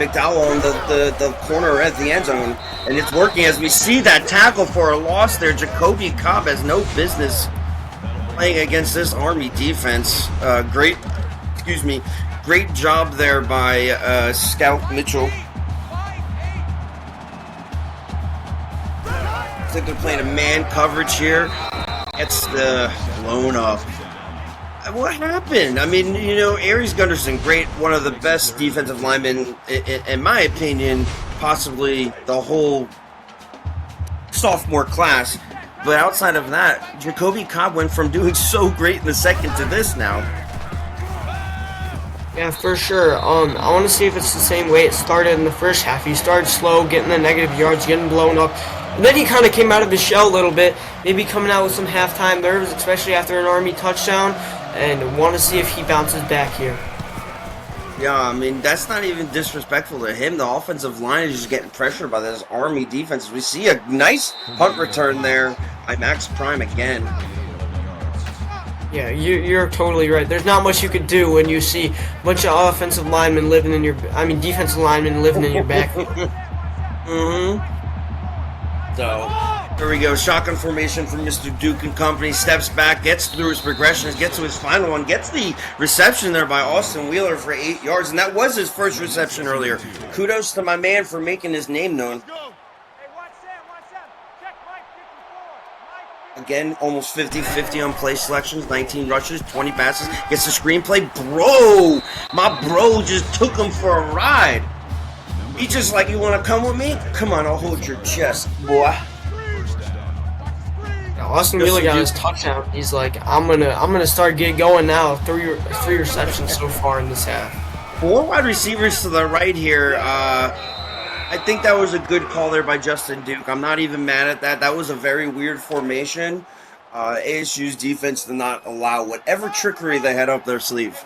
McDowell on the corner at the end zone. And it's working as we see that tackle for a loss there. Jacoby Cobb has no business playing against this Army defense. Great job there by Scout Mitchell. I think they're playing a man coverage here. Gets the blown up. What happened? I mean, you know, Aries Gunderson, great, one of the best defensive linemen, in my opinion, possibly the whole sophomore class. But outside of that, Jacoby Cobb went from doing so great in the second to this now. Yeah, for sure. I want to see if it's the same way it started in the first half. He started slow, getting the negative yards, getting blown up. And then he kind of came out of his shell a little bit, maybe coming out with some halftime nerves, especially after an Army touchdown, and want to see if he bounces back here. Yeah, I mean, that's not even disrespectful to him. The offensive line is just getting pressured by this Army defense. We see a nice punt return there by Max Prime again. Yeah, you're totally right. There's not much you could do when you see a bunch of defensive linemen living in your backfield. So here we go. Shotgun formation from Mr. Duke and company. Steps back, gets through his progressions, gets to his final one, gets the reception there by Austin Wheeler for 8 yards, and that was his first reception earlier. Kudos to my man for making his name known. Again, almost 50-50 on play selections, 19 rushes, 20 passes, gets the screenplay. Bro, my bro just took him for a ride. He just like, you want to come with me? Come on, I'll hold your chest, boy. Yeah, Austin Wheeler got his touchdown. He's like, I'm gonna start get going now. Three receptions so far in this half. 4 wide receivers to the right here. I think that was a good call there by Justin Duke. I'm not even mad at that. That was a very weird formation. ASU's defense did not allow whatever trickery they had up their sleeve.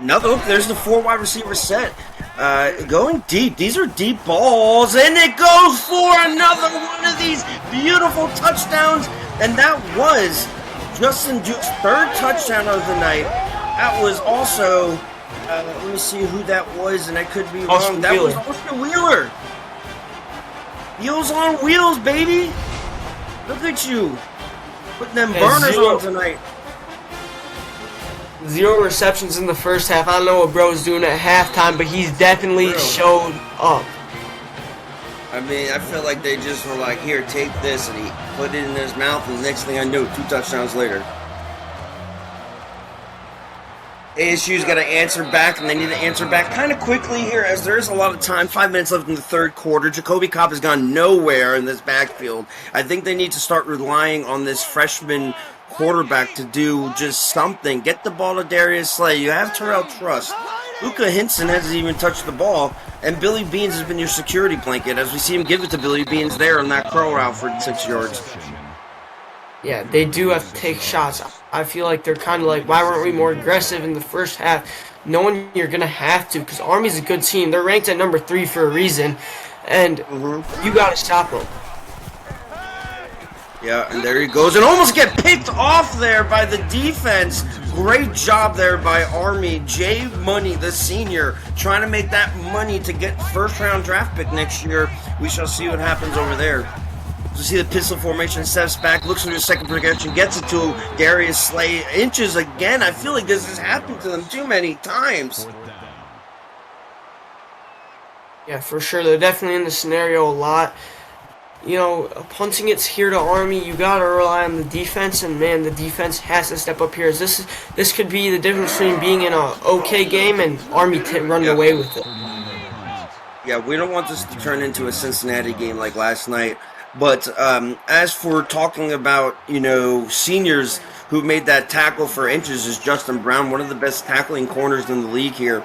Look, there's the 4 wide receiver set. Going deep. These are deep balls. And it goes for another one of these beautiful touchdowns. And that was Justin Duke's 3rd touchdown of the night. That was also... let me see who that was, and I could be wrong. That was Austin Wheeler. Wheels on wheels, baby. Look at you. Putting them burners on tonight. 0 receptions in the first half. I don't know what bro's doing at halftime, but he's definitely showed up. I mean, I feel like they just were like, here, take this, and he put it in his mouth, and the next thing I knew, 2 touchdowns later. ASU's got to answer back, and they need to answer back kind of quickly here as there is a lot of time. 5 minutes left in the 3rd quarter. Jacoby Cobb has gone nowhere in this backfield. I think they need to start relying on this freshman quarterback to do just something. Get the ball to Darius Slay. You have Terrell Truss. Luka Hinson hasn't even touched the ball, and Billy Beans has been your security blanket as we see him give it to Billy Beans there on that curl route for 6 yards. Yeah, they do have to take shots. I feel like they're kind of like, why weren't we more aggressive in the first half? Knowing you're going to have to, because Army's a good team. They're ranked at number 3 for a reason, and you got to stop them. Yeah, and there he goes, and almost get picked off there by the defense. Great job there by Army. Jay Money, the senior, trying to make that money to get 1st-round draft pick next year. We shall see what happens over there. You see the pistol formation, steps back, looks for his 2nd progression, gets it to Darius Slay. Inches again. I feel like this has happened to them too many times. Yeah, for sure. They're definitely in the scenario a lot. You know, punting it's here to Army. You got to rely on the defense, and man, the defense has to step up here. This could be the difference between being in an okay game and Army running away with it. Yeah, we don't want this to turn into a Cincinnati game like last night. But as for talking about, you know, seniors who made that tackle for Inches is Justin Brown, one of the best tackling corners in the league here.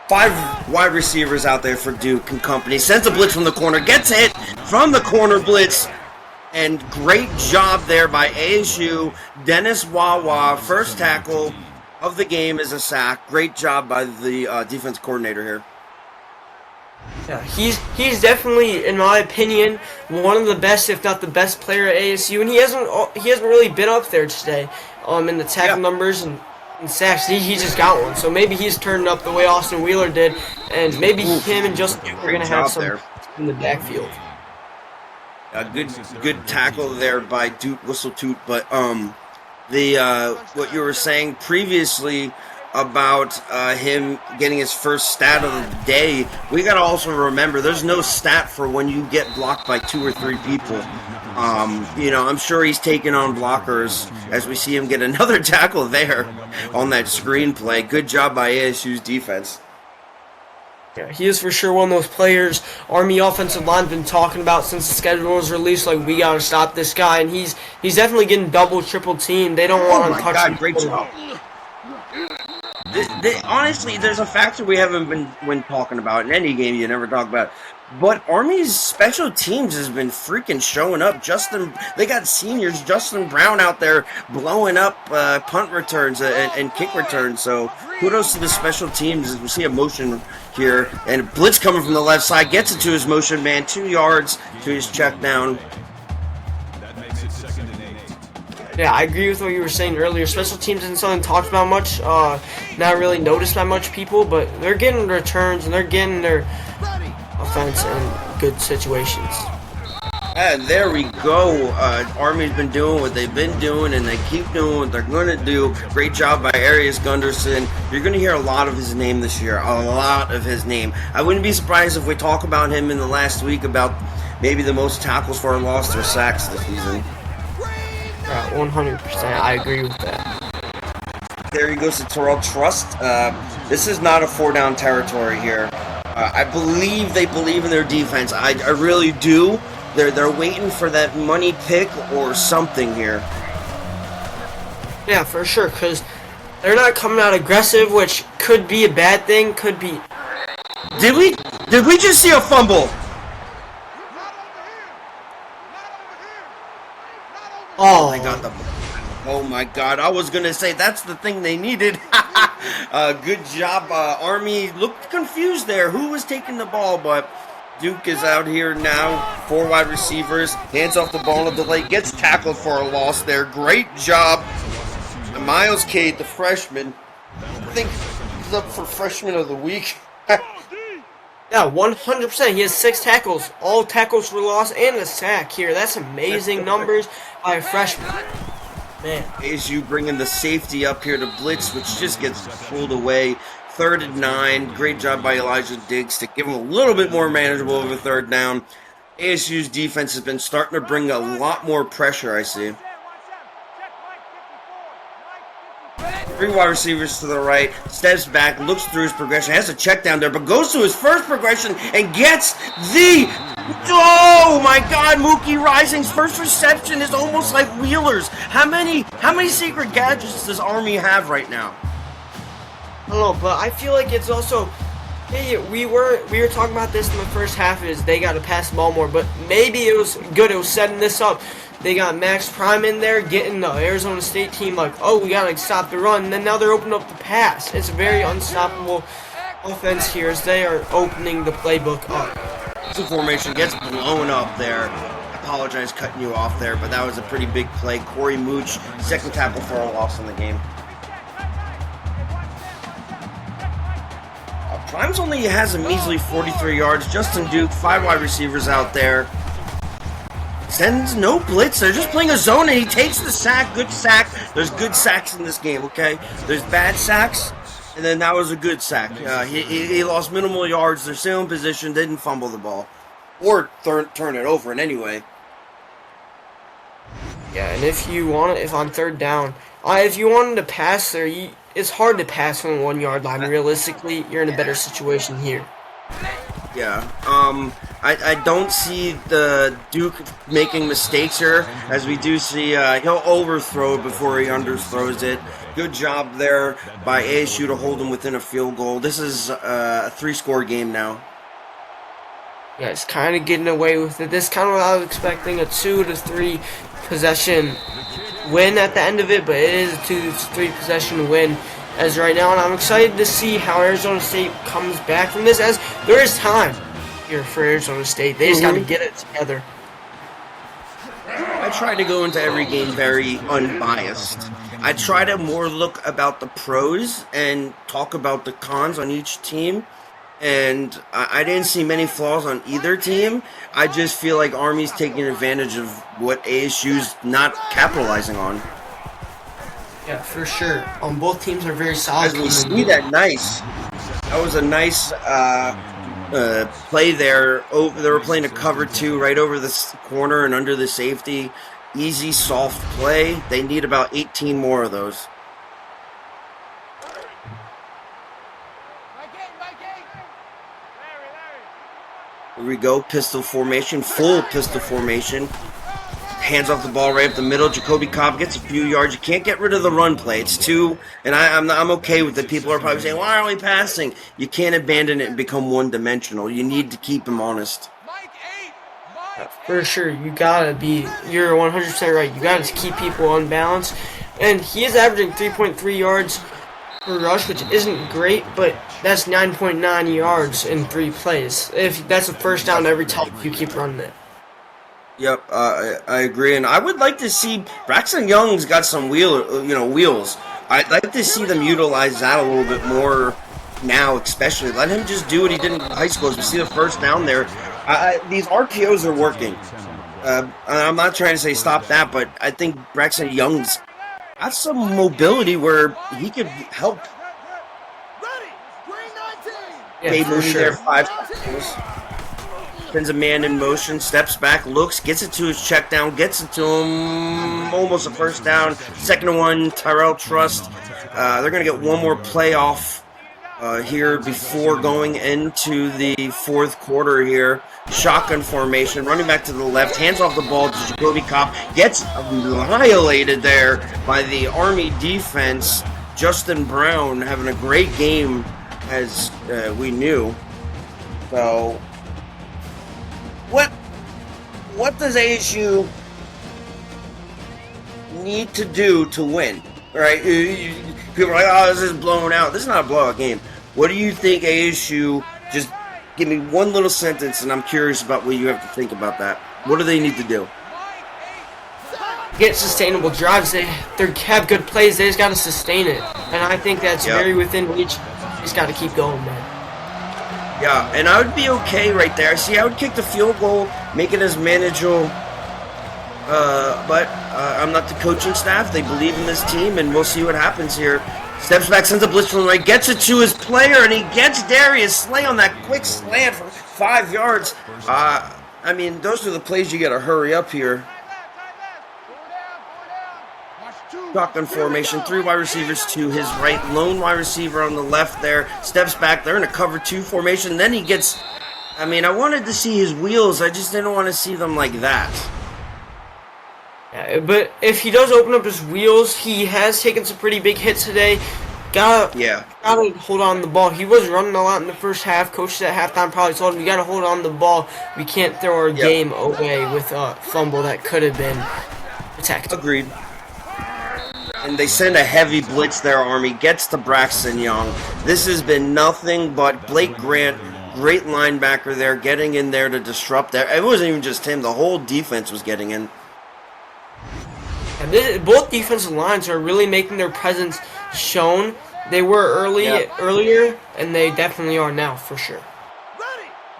5 wide receivers out there for Duke and company. Sends a blitz from the corner, gets hit from the corner blitz. And great job there by ASU. Dennis Wawa, 1st tackle of the game is a sack. Great job by the defense coordinator here. Yeah, he's definitely, in my opinion, one of the best, if not the best player at ASU, and he hasn't really been up there today, in the tackle numbers and sacks. He just got one, so maybe he's turned up the way Austin Wheeler did, and maybe him and Justin Duke are gonna have some there in the backfield. A good tackle there by Duke Whistle Toot, but what you were saying previously about him getting his first stat of the day, we got to also remember there's no stat for when you get blocked by 2 or 3 people. You know, I'm sure he's taking on blockers as we see him get another tackle there on that screenplay. Good job by ASU's defense. Yeah, he is for sure one of those players Army offensive line's been talking about since the schedule was released. Like, we got to stop this guy, and he's definitely getting double, triple teamed. They don't want to touch him. Great job. Honestly, there's a factor we haven't been talking about in any game you never talk about. But Army's special teams has been freaking showing up. They got seniors, Justin Brown out there blowing up punt returns and kick returns. So kudos to the special teams as we see a motion here. And blitz coming from the left side, gets it to his motion man, 2 yards to his check down. That makes it 2nd and 8. Yeah, I agree with what you were saying earlier. Special teams isn't something talked about much, not really noticed by much people, but they're getting returns and they're getting their offense in good situations. And there we go. Army's been doing what they've been doing, and they keep doing what they're going to do. Great job by Arias Gunderson. You're going to hear a lot of his name this year. A lot of his name. I wouldn't be surprised if we talk about him in the last week about maybe the most tackles for a loss or sacks this season. Yeah, 100%. I agree with that. There he goes to Terrell Trust. This is not a 4-down territory here. I believe they believe in their defense. I really do. They're waiting for that money pick or something here. Yeah, for sure, because they're not coming out aggressive, which could be a bad thing. Could be. Did we just see a fumble? Oh, They got the. Oh my God! I was gonna say that's the thing they needed. Good job, Army. Looked confused there. Who was taking the ball? But Duke is out here now. 4 wide receivers. Hands off the ball in a delay. Gets tackled for a loss there. Great job. Miles Cade, the freshman. I think he's up for freshman of the week. yeah, 100%. He has 6 tackles. All tackles for loss and a sack here. That's amazing numbers by a freshman. Man. ASU bringing the safety up here to blitz, which just gets pulled away. 3rd and 9. Great job by Elijah Diggs to give him a little bit more manageable over 3rd down. ASU's defense has been starting to bring a lot more pressure, I see. 3 wide receivers to the right, steps back, looks through his progression, has a check down there, but goes to his first progression and gets the... Oh my God, Mookie Rising's first reception is almost like Wheeler's. How many secret gadgets does Army have right now? I don't know, but I feel like it's also, hey, we were talking about this in the first half, is they got to pass the ball more, but maybe it was good, it was setting this up. They got Max Prime in there, getting the Arizona State team like, oh, we got to stop the run, and then now they're opening up the pass. It's a very unstoppable offense here as they are opening the playbook up. The formation gets blown up there. I apologize cutting you off there, but that was a pretty big play. Corey Mooch, 2nd tackle for a loss in the game. Prime's only has a measly 43 yards. Justin Duke, 5 wide receivers out there. Sends no blitz. They're just playing a zone, and he takes the sack. Good sack. There's good sacks in this game, okay? There's bad sacks, and then that was a good sack. He lost minimal yards. They're still in position. Didn't fumble the ball. Or turn it over in any way. Yeah, and if on 3rd down, if you wanted to pass there, it's hard to pass from the 1 yard line. Realistically, you're in a better situation here. Yeah, I don't see the Duke making mistakes here, as we do see he'll overthrow it before he underthrows it. Good job there by ASU to hold him within a field goal. This is a 3-score game now. Yeah, it's kind of getting away with it. This kind of what I was expecting, a 2 to 3 possession win at the end of it, but it is a 2 to 3 possession win as right now, and I'm excited to see how Arizona State comes back from this, as there is time here for Arizona State. They just got to get it together. I try to go into every game very unbiased. I try to more look about the pros and talk about the cons on each team, and I didn't see many flaws on either team. I just feel like Army's taking advantage of what ASU's not capitalizing on. Yeah, for sure. Both teams are very solid. As we see that was a nice play there. They were playing a cover 2 right over the corner and under the safety. Easy, soft play. They need about 18 more of those. Here we go, pistol formation, full pistol formation. Hands off the ball right up the middle. Jacoby Cobb gets a few yards. You can't get rid of the run play. It's 2, and I'm okay with it. People are probably saying, why aren't we passing? You can't abandon it and become one-dimensional. You need to keep him honest. For sure, you're 100% right. You got to keep people unbalanced. And he is averaging 3.3 yards per rush, which isn't great, but that's 9.9 yards in 3 plays. If that's a first down every time you keep running it. Yep, I agree, and I would like to see Braxton Young's got some wheels. I'd like to see them utilize that a little bit more now, especially let him just do what he did in high school. As we see the first down there, these RPOs are working. I'm not trying to say stop that, but I think Braxton Young's got some mobility where he could help. Yeah, Gabe for Mooney sure. there 5 tackles. Sends a man in motion, steps back, looks, gets it to his check down, gets it to him, almost a first down. Second and 1, Tyrell Trust. They're going to get one more playoff here before going into the fourth quarter here. Shotgun formation, running back to the left, hands off the ball to Jacoby Kopp. Gets annihilated there by the Army defense. Justin Brown having a great game, as we knew. So, what does ASU need to do to win? Right? People are like, oh, this is blown out. This is not a blowout game. What do you think ASU? Just give me one little sentence, and I'm curious about what you have to think about that. What do they need to do? Get sustainable drives. They have good plays. They just got to sustain it, and I think that's very within reach. Just got to keep going, man. Yeah, and I would be okay right there. See, I would kick the field goal, make it as manageable. But I'm not the coaching staff. They believe in this team, and we'll see what happens here. Steps back, sends a blitz from the right, gets it to his player, and he gets Darius Slay on that quick slant for 5 yards. I mean, those are the plays you got to hurry up here. Shotgun formation, 3 wide receivers to his right, lone wide receiver on the left there, steps back, they're in a cover 2 formation, then he gets, I mean, I wanted to see his wheels, I just didn't want to see them like that. Yeah, but if he does open up his wheels, he has taken some pretty big hits today. Gotta hold on to the ball. He was running a lot in the first half. Coaches at halftime probably told him, "We gotta hold on to the ball. We can't throw our game away with a fumble that could have been protected." Agreed. And they send a heavy blitz there, Army. Gets to Braxton Young. This has been nothing but Blake Grant, great linebacker there, getting in there to disrupt there. It wasn't even just him. The whole defense was getting in. And both defensive lines are really making their presence shown. They were earlier, and they definitely are now, for sure.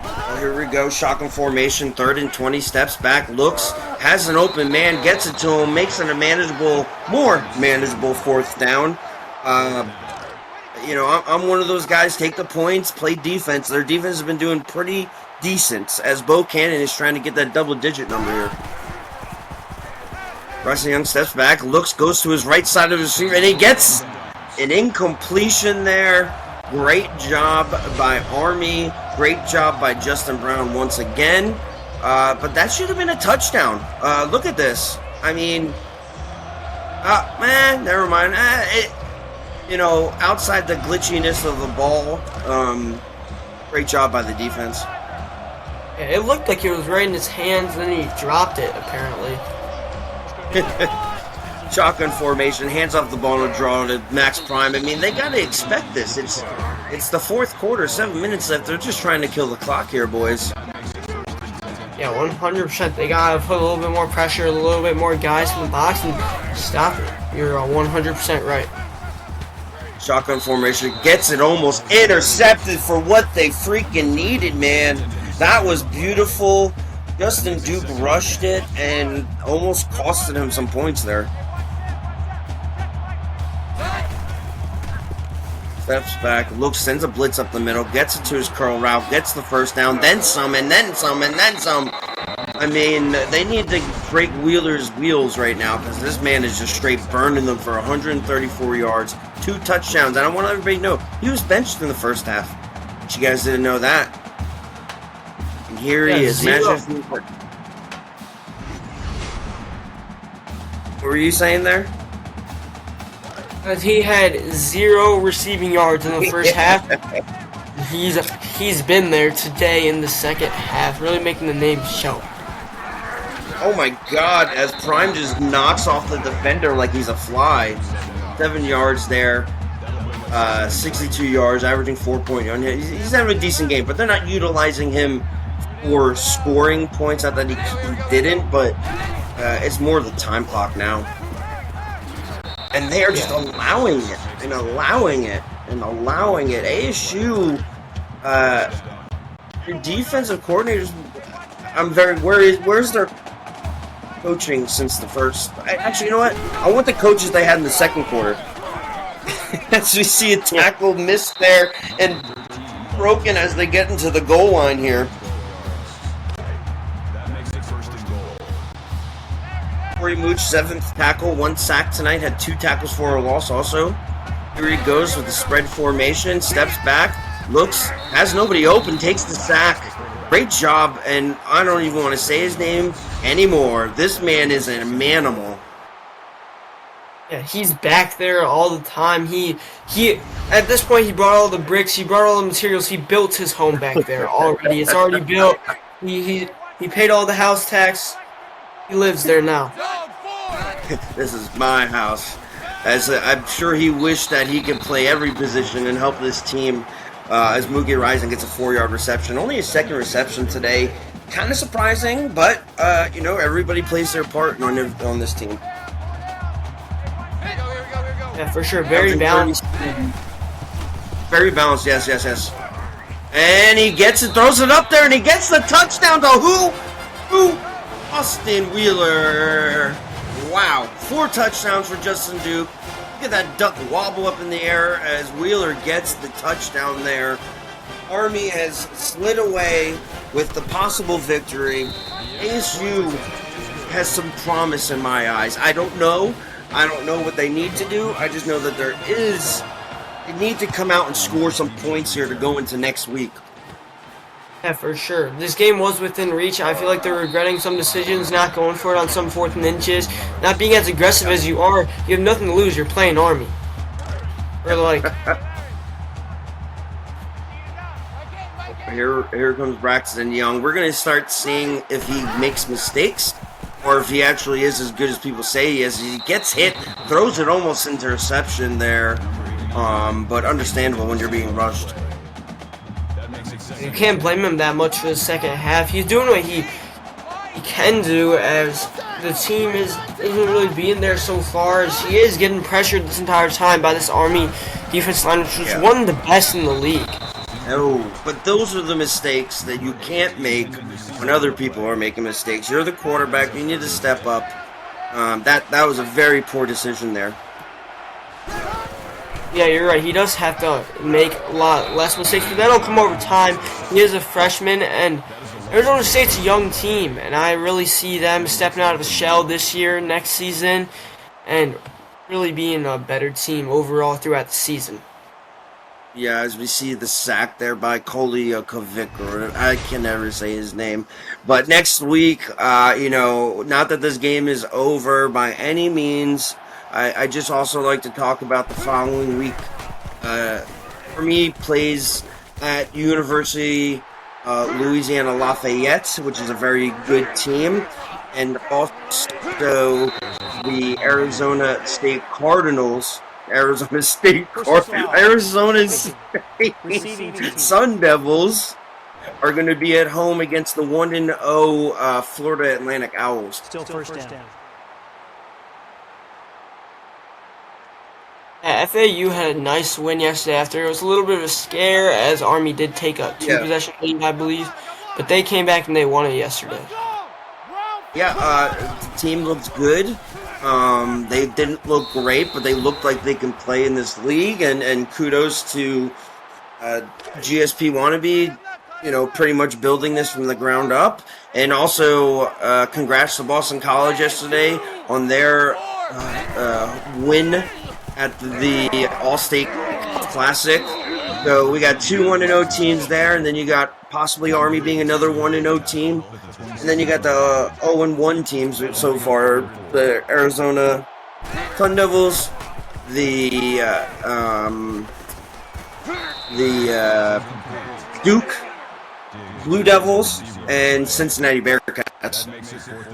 Well, here we go, shotgun formation, 3rd and 20, steps back, looks, has an open man, gets it to him, makes it a more manageable 4th down. I'm one of those guys, take the points, play defense. Their defense has been doing pretty decent, as Bo Cannon is trying to get that double-digit number here. Bryson Young steps back, looks, goes to his right side of the receiver, and he gets an incompletion there. Great job by Army. Great job by Justin Brown once again. But that should have been a touchdown. Look at this. I mean, never mind. Outside the glitchiness of the ball, great job by the defense. Yeah, it looked like it was right in his hands, then he dropped it, apparently. Shotgun formation, hands off the ball and draw to Max Prime. I mean, they got to expect this. It's the 4th quarter, 7 minutes left. They're just trying to kill the clock here, boys. Yeah, 100%. They got to put a little bit more pressure, a little bit more guys in the box, and stop it. You're 100% right. Shotgun formation, gets it almost intercepted for what they freaking needed, man. That was beautiful. Justin Duke rushed it and almost costed him some points there. Steps back, looks, sends a blitz up the middle, gets it to his curl route, gets the first down, then some, and then some, and then some. I mean, they need to break Wheeler's wheels right now because this man is just straight burning them for 134 yards, 2 touchdowns. And I want everybody to know, he was benched in the first half. But you guys didn't know that. And here he is. What were you saying there? He had 0 receiving yards in the first half. He's been there today in the second half, really making the name show. Oh my God, as Prime just knocks off the defender like he's a fly. 7 yards there, 62 yards, averaging 4.1. He's having a decent game, but they're not utilizing him or scoring points. Not that he didn't, but it's more the time clock now. And they are just allowing it and allowing it and allowing it. ASU, your defensive coordinators, where's their coaching since the first? Actually, you know what? I want the coaches they had in the second quarter. As we see a tackle missed there and broken as they get into the goal line here. Corey Mooch, 7th tackle, 1 sack tonight, had 2 tackles for a loss also. Here he goes with the spread formation, steps back, looks, has nobody open, takes the sack. Great job, and I don't even want to say his name anymore. This man is an manimal. Yeah, he's back there all the time. He at this point he brought all the bricks, he brought all the materials, he built his home back there already. It's already built. He paid all the house tax. He lives there now. This is my house. As I'm sure he wished that he could play every position and help this team. As Mugi Rising gets a 4-yard reception, only his 2nd reception today. Kind of surprising, but everybody plays their part on this team. Yeah, for sure. Very balanced. Very balanced. Yes. And he gets it, throws it up there, and he gets the touchdown to who? Austin Wheeler. Wow. 4 touchdowns for Justin Duke. Look at that duck wobble up in the air as Wheeler gets the touchdown there. Army has slid away with the possible victory. ASU has some promise in my eyes. I don't know what they need to do. I just know that they need to come out and score some points here to go into next week. Yeah, for sure. This game was within reach. I feel like they're regretting some decisions, not going for it on some 4th and inches, not being as aggressive as you are. You have nothing to lose. You're playing Army. Or like... Here comes Braxton Young. We're going to start seeing if he makes mistakes or if he actually is as good as people say he is. He gets hit, throws it almost interception there, but understandable when you're being rushed. You can't blame him that much for the second half. He's doing what he can do, as the team isn't really being there so far, as he is getting pressured this entire time by this Army defense line, which is one of the best in the league. No, but those are the mistakes that you can't make when other people are making mistakes. You're the quarterback. You need to step up. That was a very poor decision there. Yeah, you're right. He does have to make a lot less mistakes, but that'll come over time. He is a freshman, and Arizona State's a young team, and I really see them stepping out of the shell this year, next season, and really being a better team overall throughout the season. Yeah, as we see the sack there by Kolikovic, or I can never say his name. But next week, not that this game is over by any means, I just also like to talk about the following week. For me, plays at University Louisiana Lafayette, which is a very good team, and also the Arizona State Cardinals. Arizona State Sun Devils are going to be at home against the 1-0 Florida Atlantic Owls. Still first down. Yeah, FAU had a nice win yesterday after. It was a little bit of a scare, as Army did take a 2-possession lead, I believe. But they came back and they won it yesterday. Yeah, the team looked good. They didn't look great, but they looked like they can play in this league. And kudos to GSP Wannabe, pretty much building this from the ground up. And also, congrats to Boston College yesterday on their win at the All-State Classic. So we got 2 1-0 teams there, and then you got possibly Army being another 1-0 team. And then you got the 0-1 teams so far, the Arizona Sun Devils, the Duke Blue Devils, and Cincinnati Bearcats.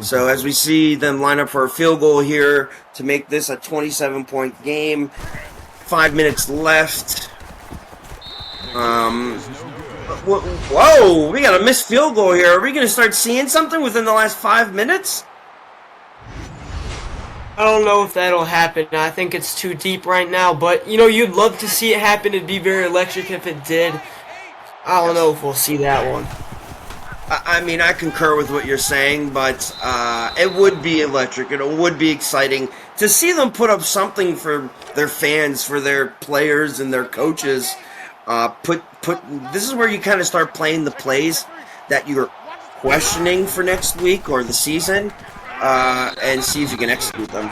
So as we see them line up for a field goal here to make this a 27-point game, 5 minutes left. Whoa, we got a missed field goal here. Are we going to start seeing something within the last 5 minutes? I don't know if that'll happen. I think it's too deep right now, but you'd love to see it happen. It'd be very electric if it did. I don't know if we'll see that one. I mean, I concur with what you're saying, but it would be electric. It would be exciting to see them put up something for their fans, for their players and their coaches. This is where you kind of start playing the plays that you're questioning for next week or the season, and see if you can execute them.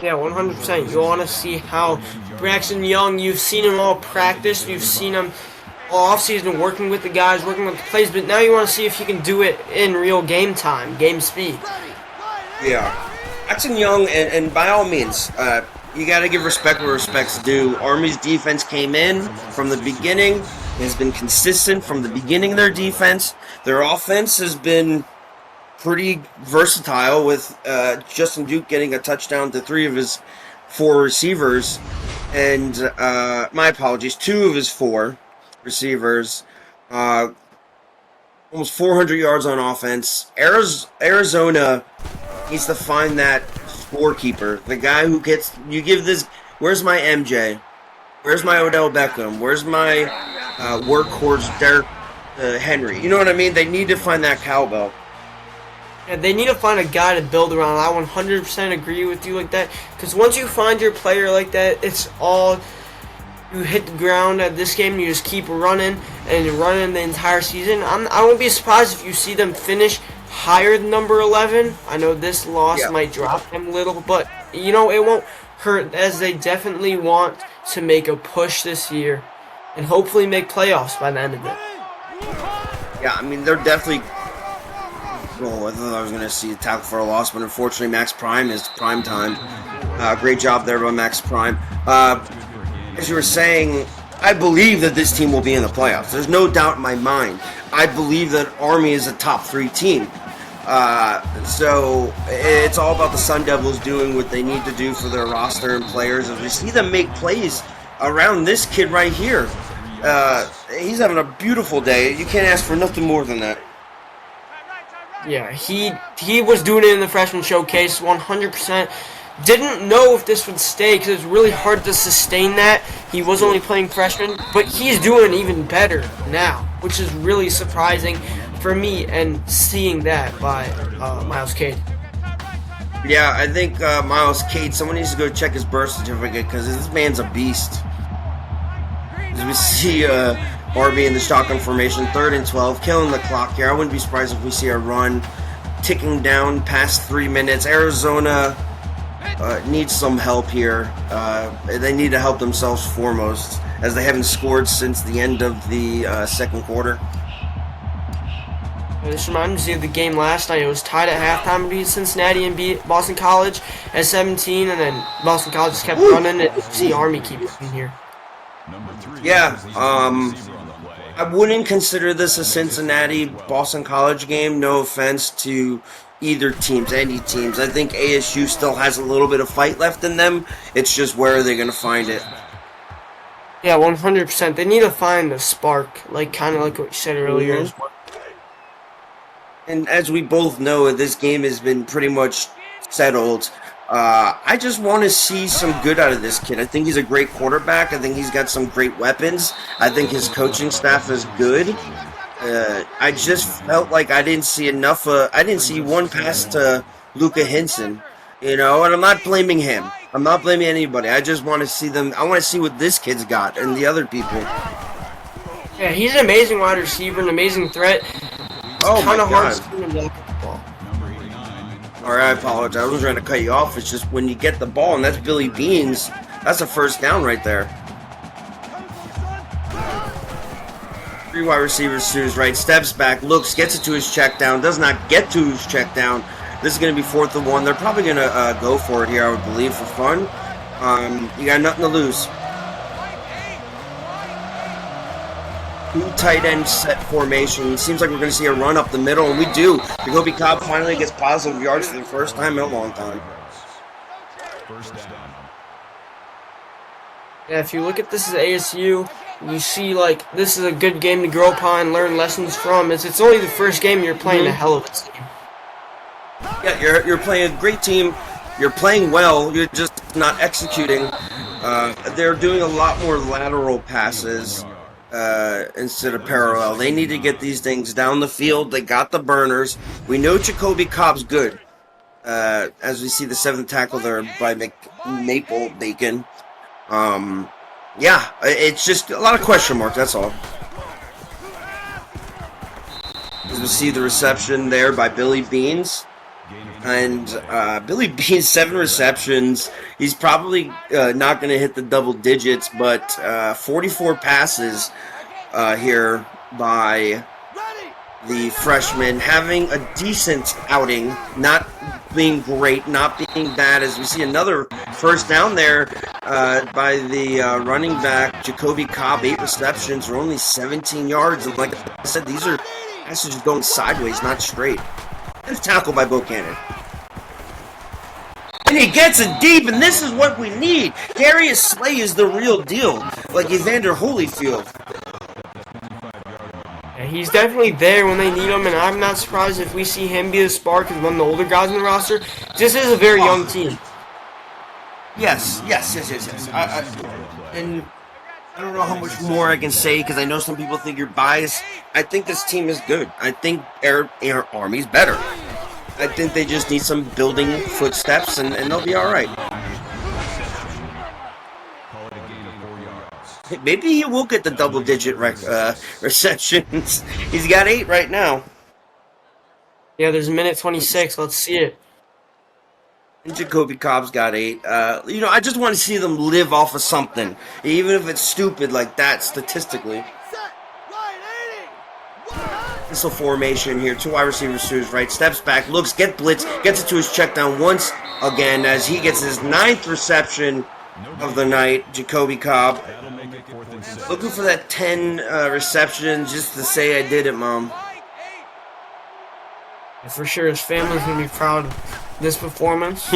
Yeah, 100%. You want to see how Braxton Young, you've seen him all practice, you've seen him all offseason working with the guys, working with the plays, but now you want to see if he can do it in real game time, game speed. Yeah. Braxton Young, and by all means, you got to give respect where respect's due. Army's defense came in from the beginning, has been consistent from the beginning of their defense. Their offense has been pretty versatile with Justin Duke getting a touchdown to 3 of his 4 receivers, and my apologies, 2 of his 4 receivers, almost 400 yards on offense. Arizona needs to find that scorekeeper, the guy who gets, you give this, where's my MJ? Where's my Odell Beckham? Where's my workhorse Derrick Henry? You know what I mean? They need to find that cowbell. Yeah, they need to find a guy to build around. I 100% agree with you like that, because once you find your player like that, it's all, you hit the ground at this game, you just keep running and running the entire season. I won't be surprised if you see them finish higher than number 11. I know this loss might drop them a little, but it won't hurt, as they definitely want to make a push this year and hopefully make playoffs by the end of it. Yeah, I mean, they're definitely... Oh, I thought I was going to see a tackle for a loss, but unfortunately Max Prime is prime time. Great job there by Max Prime. As you were saying, I believe that this team will be in the playoffs. There's no doubt in my mind. I believe that Army is a top 3 team. So it's all about the Sun Devils doing what they need to do for their roster and players. As we see them make plays around this kid right here. He's having a beautiful day. You can't ask for nothing more than that. Yeah, he was doing it in the freshman showcase, 100%. Didn't know if this would stay because it's really hard to sustain that. He was only playing freshman, but he's doing even better now, which is really surprising for me, and seeing that by Miles Cade. Yeah, I think Miles Cade, someone needs to go check his birth certificate because this man's a beast. As we see Army in the shotgun formation, 3rd and 12, killing the clock here. I wouldn't be surprised if we see a run ticking down past 3 minutes. Arizona needs some help here. They need to help themselves foremost, as they haven't scored since the end of the second quarter. This reminds me of the game last night. It was tied at halftime between Cincinnati and Boston College at 17, and then Boston College just kept running, and see Army keep in here. Yeah, I wouldn't consider this a Cincinnati-Boston College game. No offense to either teams, any teams. I think ASU still has a little bit of fight left in them. It's just where are they going to find it? Yeah, 100%. They need to find the spark, kind of like what you said earlier. Mm-hmm. And as we both know, this game has been pretty much settled. I just want to see some good out of this kid. I think he's a great quarterback. I think he's got some great weapons. I think his coaching staff is good. I just felt like I didn't see enough. I didn't see one pass to Luka Hinson, and I'm not blaming him. I'm not blaming anybody. I just want to see them. I want to see what this kid's got and the other people. Yeah, he's an amazing wide receiver, an amazing threat. Oh my God. God. Alright, I apologize. I wasn't trying to cut you off. It's just when you get the ball, and that's Billy Beans, that's a first down right there. 3 wide receivers to his right, steps back, looks, gets it to his check down, does not get to his check down. This is going to be 4th and 1. They're probably going to go for it here, I would believe, for fun. You got nothing to lose. 2 tight end set formation. Seems like we're going to see a run up the middle, and we do. Jacoby Cobb finally gets positive yards for the first time in a long time. Yeah, if you look at this as ASU, you see, like, this is a good game to grow upon, learn lessons from. It's only the first game, you're playing a hell of a team. Yeah, you're playing a great team. You're playing well. You're just not executing. They're doing a lot more lateral passes instead of parallel. They need to get these things down the field. They got the burners. We know Jacoby Cobb's good. As we see the 7th tackle there by Maple Bacon. Yeah, it's just a lot of question marks, that's all. As we see the reception there by Billy Beans. And Billy Beans, 7 receptions. He's probably not going to hit the double digits, but 44 passes here by the freshman, having a decent outing, not being great, not being bad, as we see another first down there by the running back, Jacoby Cobb, 8 receptions for only 17 yards. And like I said, these are passes just going sideways, not straight. And tackle by Buchanan. And he gets it deep, and this is what we need. Darius Slay is the real deal, like Evander Holyfield. Yeah, he's definitely there when they need him, and I'm not surprised if we see him be the spark as one of the older guys in the roster. This is a very young team. Yes. And I don't know how much more I can say because I know some people think you're biased. I think this team is good. I think Air Army's better. I think they just need some building footsteps, and they'll be all right. Maybe he will get the double-digit receptions. He's got 8 right now. Yeah, there's a minute 26. Let's see it. And Jacoby Cobb's got 8. I just want to see them live off of something, even if it's stupid like that statistically. Missile formation here. 2 wide receivers to his right. Steps back. Looks. Get blitz. Gets it to his check down once again as he gets his 9th reception of the night. Jacoby Cobb. Looking for that 10 receptions just to say I did it, Mom. For sure, his family's going to be proud of this performance.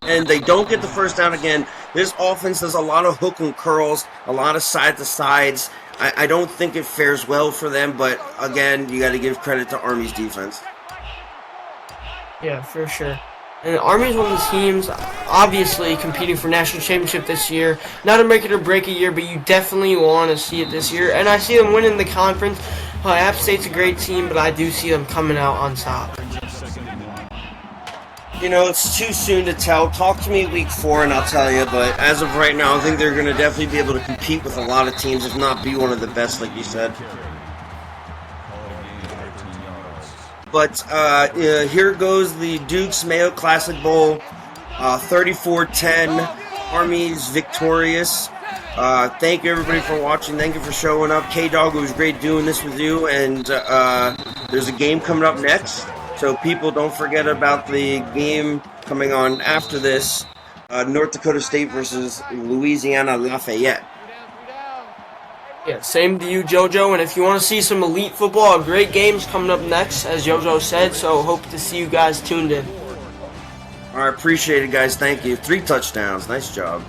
And they don't get the first down again. This offense does a lot of hook and curls, a lot of side-to-sides. I don't think it fares well for them, but again, you got to give credit to Army's defense. Yeah, for sure. And Army's one of the teams, obviously, competing for national championship this year. Not a make it or break a year, but you definitely want to see it this year. And I see them winning the conference. App State's a great team, but I do see them coming out on top. It's too soon to tell. Talk to me week 4 and I'll tell you, but as of right now, I think they're going to definitely be able to compete with a lot of teams, if not be one of the best, like you said. But here goes the Duke's Mayo Classic Bowl, 34-10. Army's victorious. Thank you, everybody, for watching. Thank you for showing up. K-Dog, it was great doing this with you, and there's a game coming up next. So people, don't forget about the game coming on after this, North Dakota State versus Louisiana Lafayette. Yeah, same to you, JoJo. And if you want to see some elite football, great games coming up next, as JoJo said. So hope to see you guys tuned in. All right, appreciate it, guys. Thank you. 3 touchdowns. Nice job.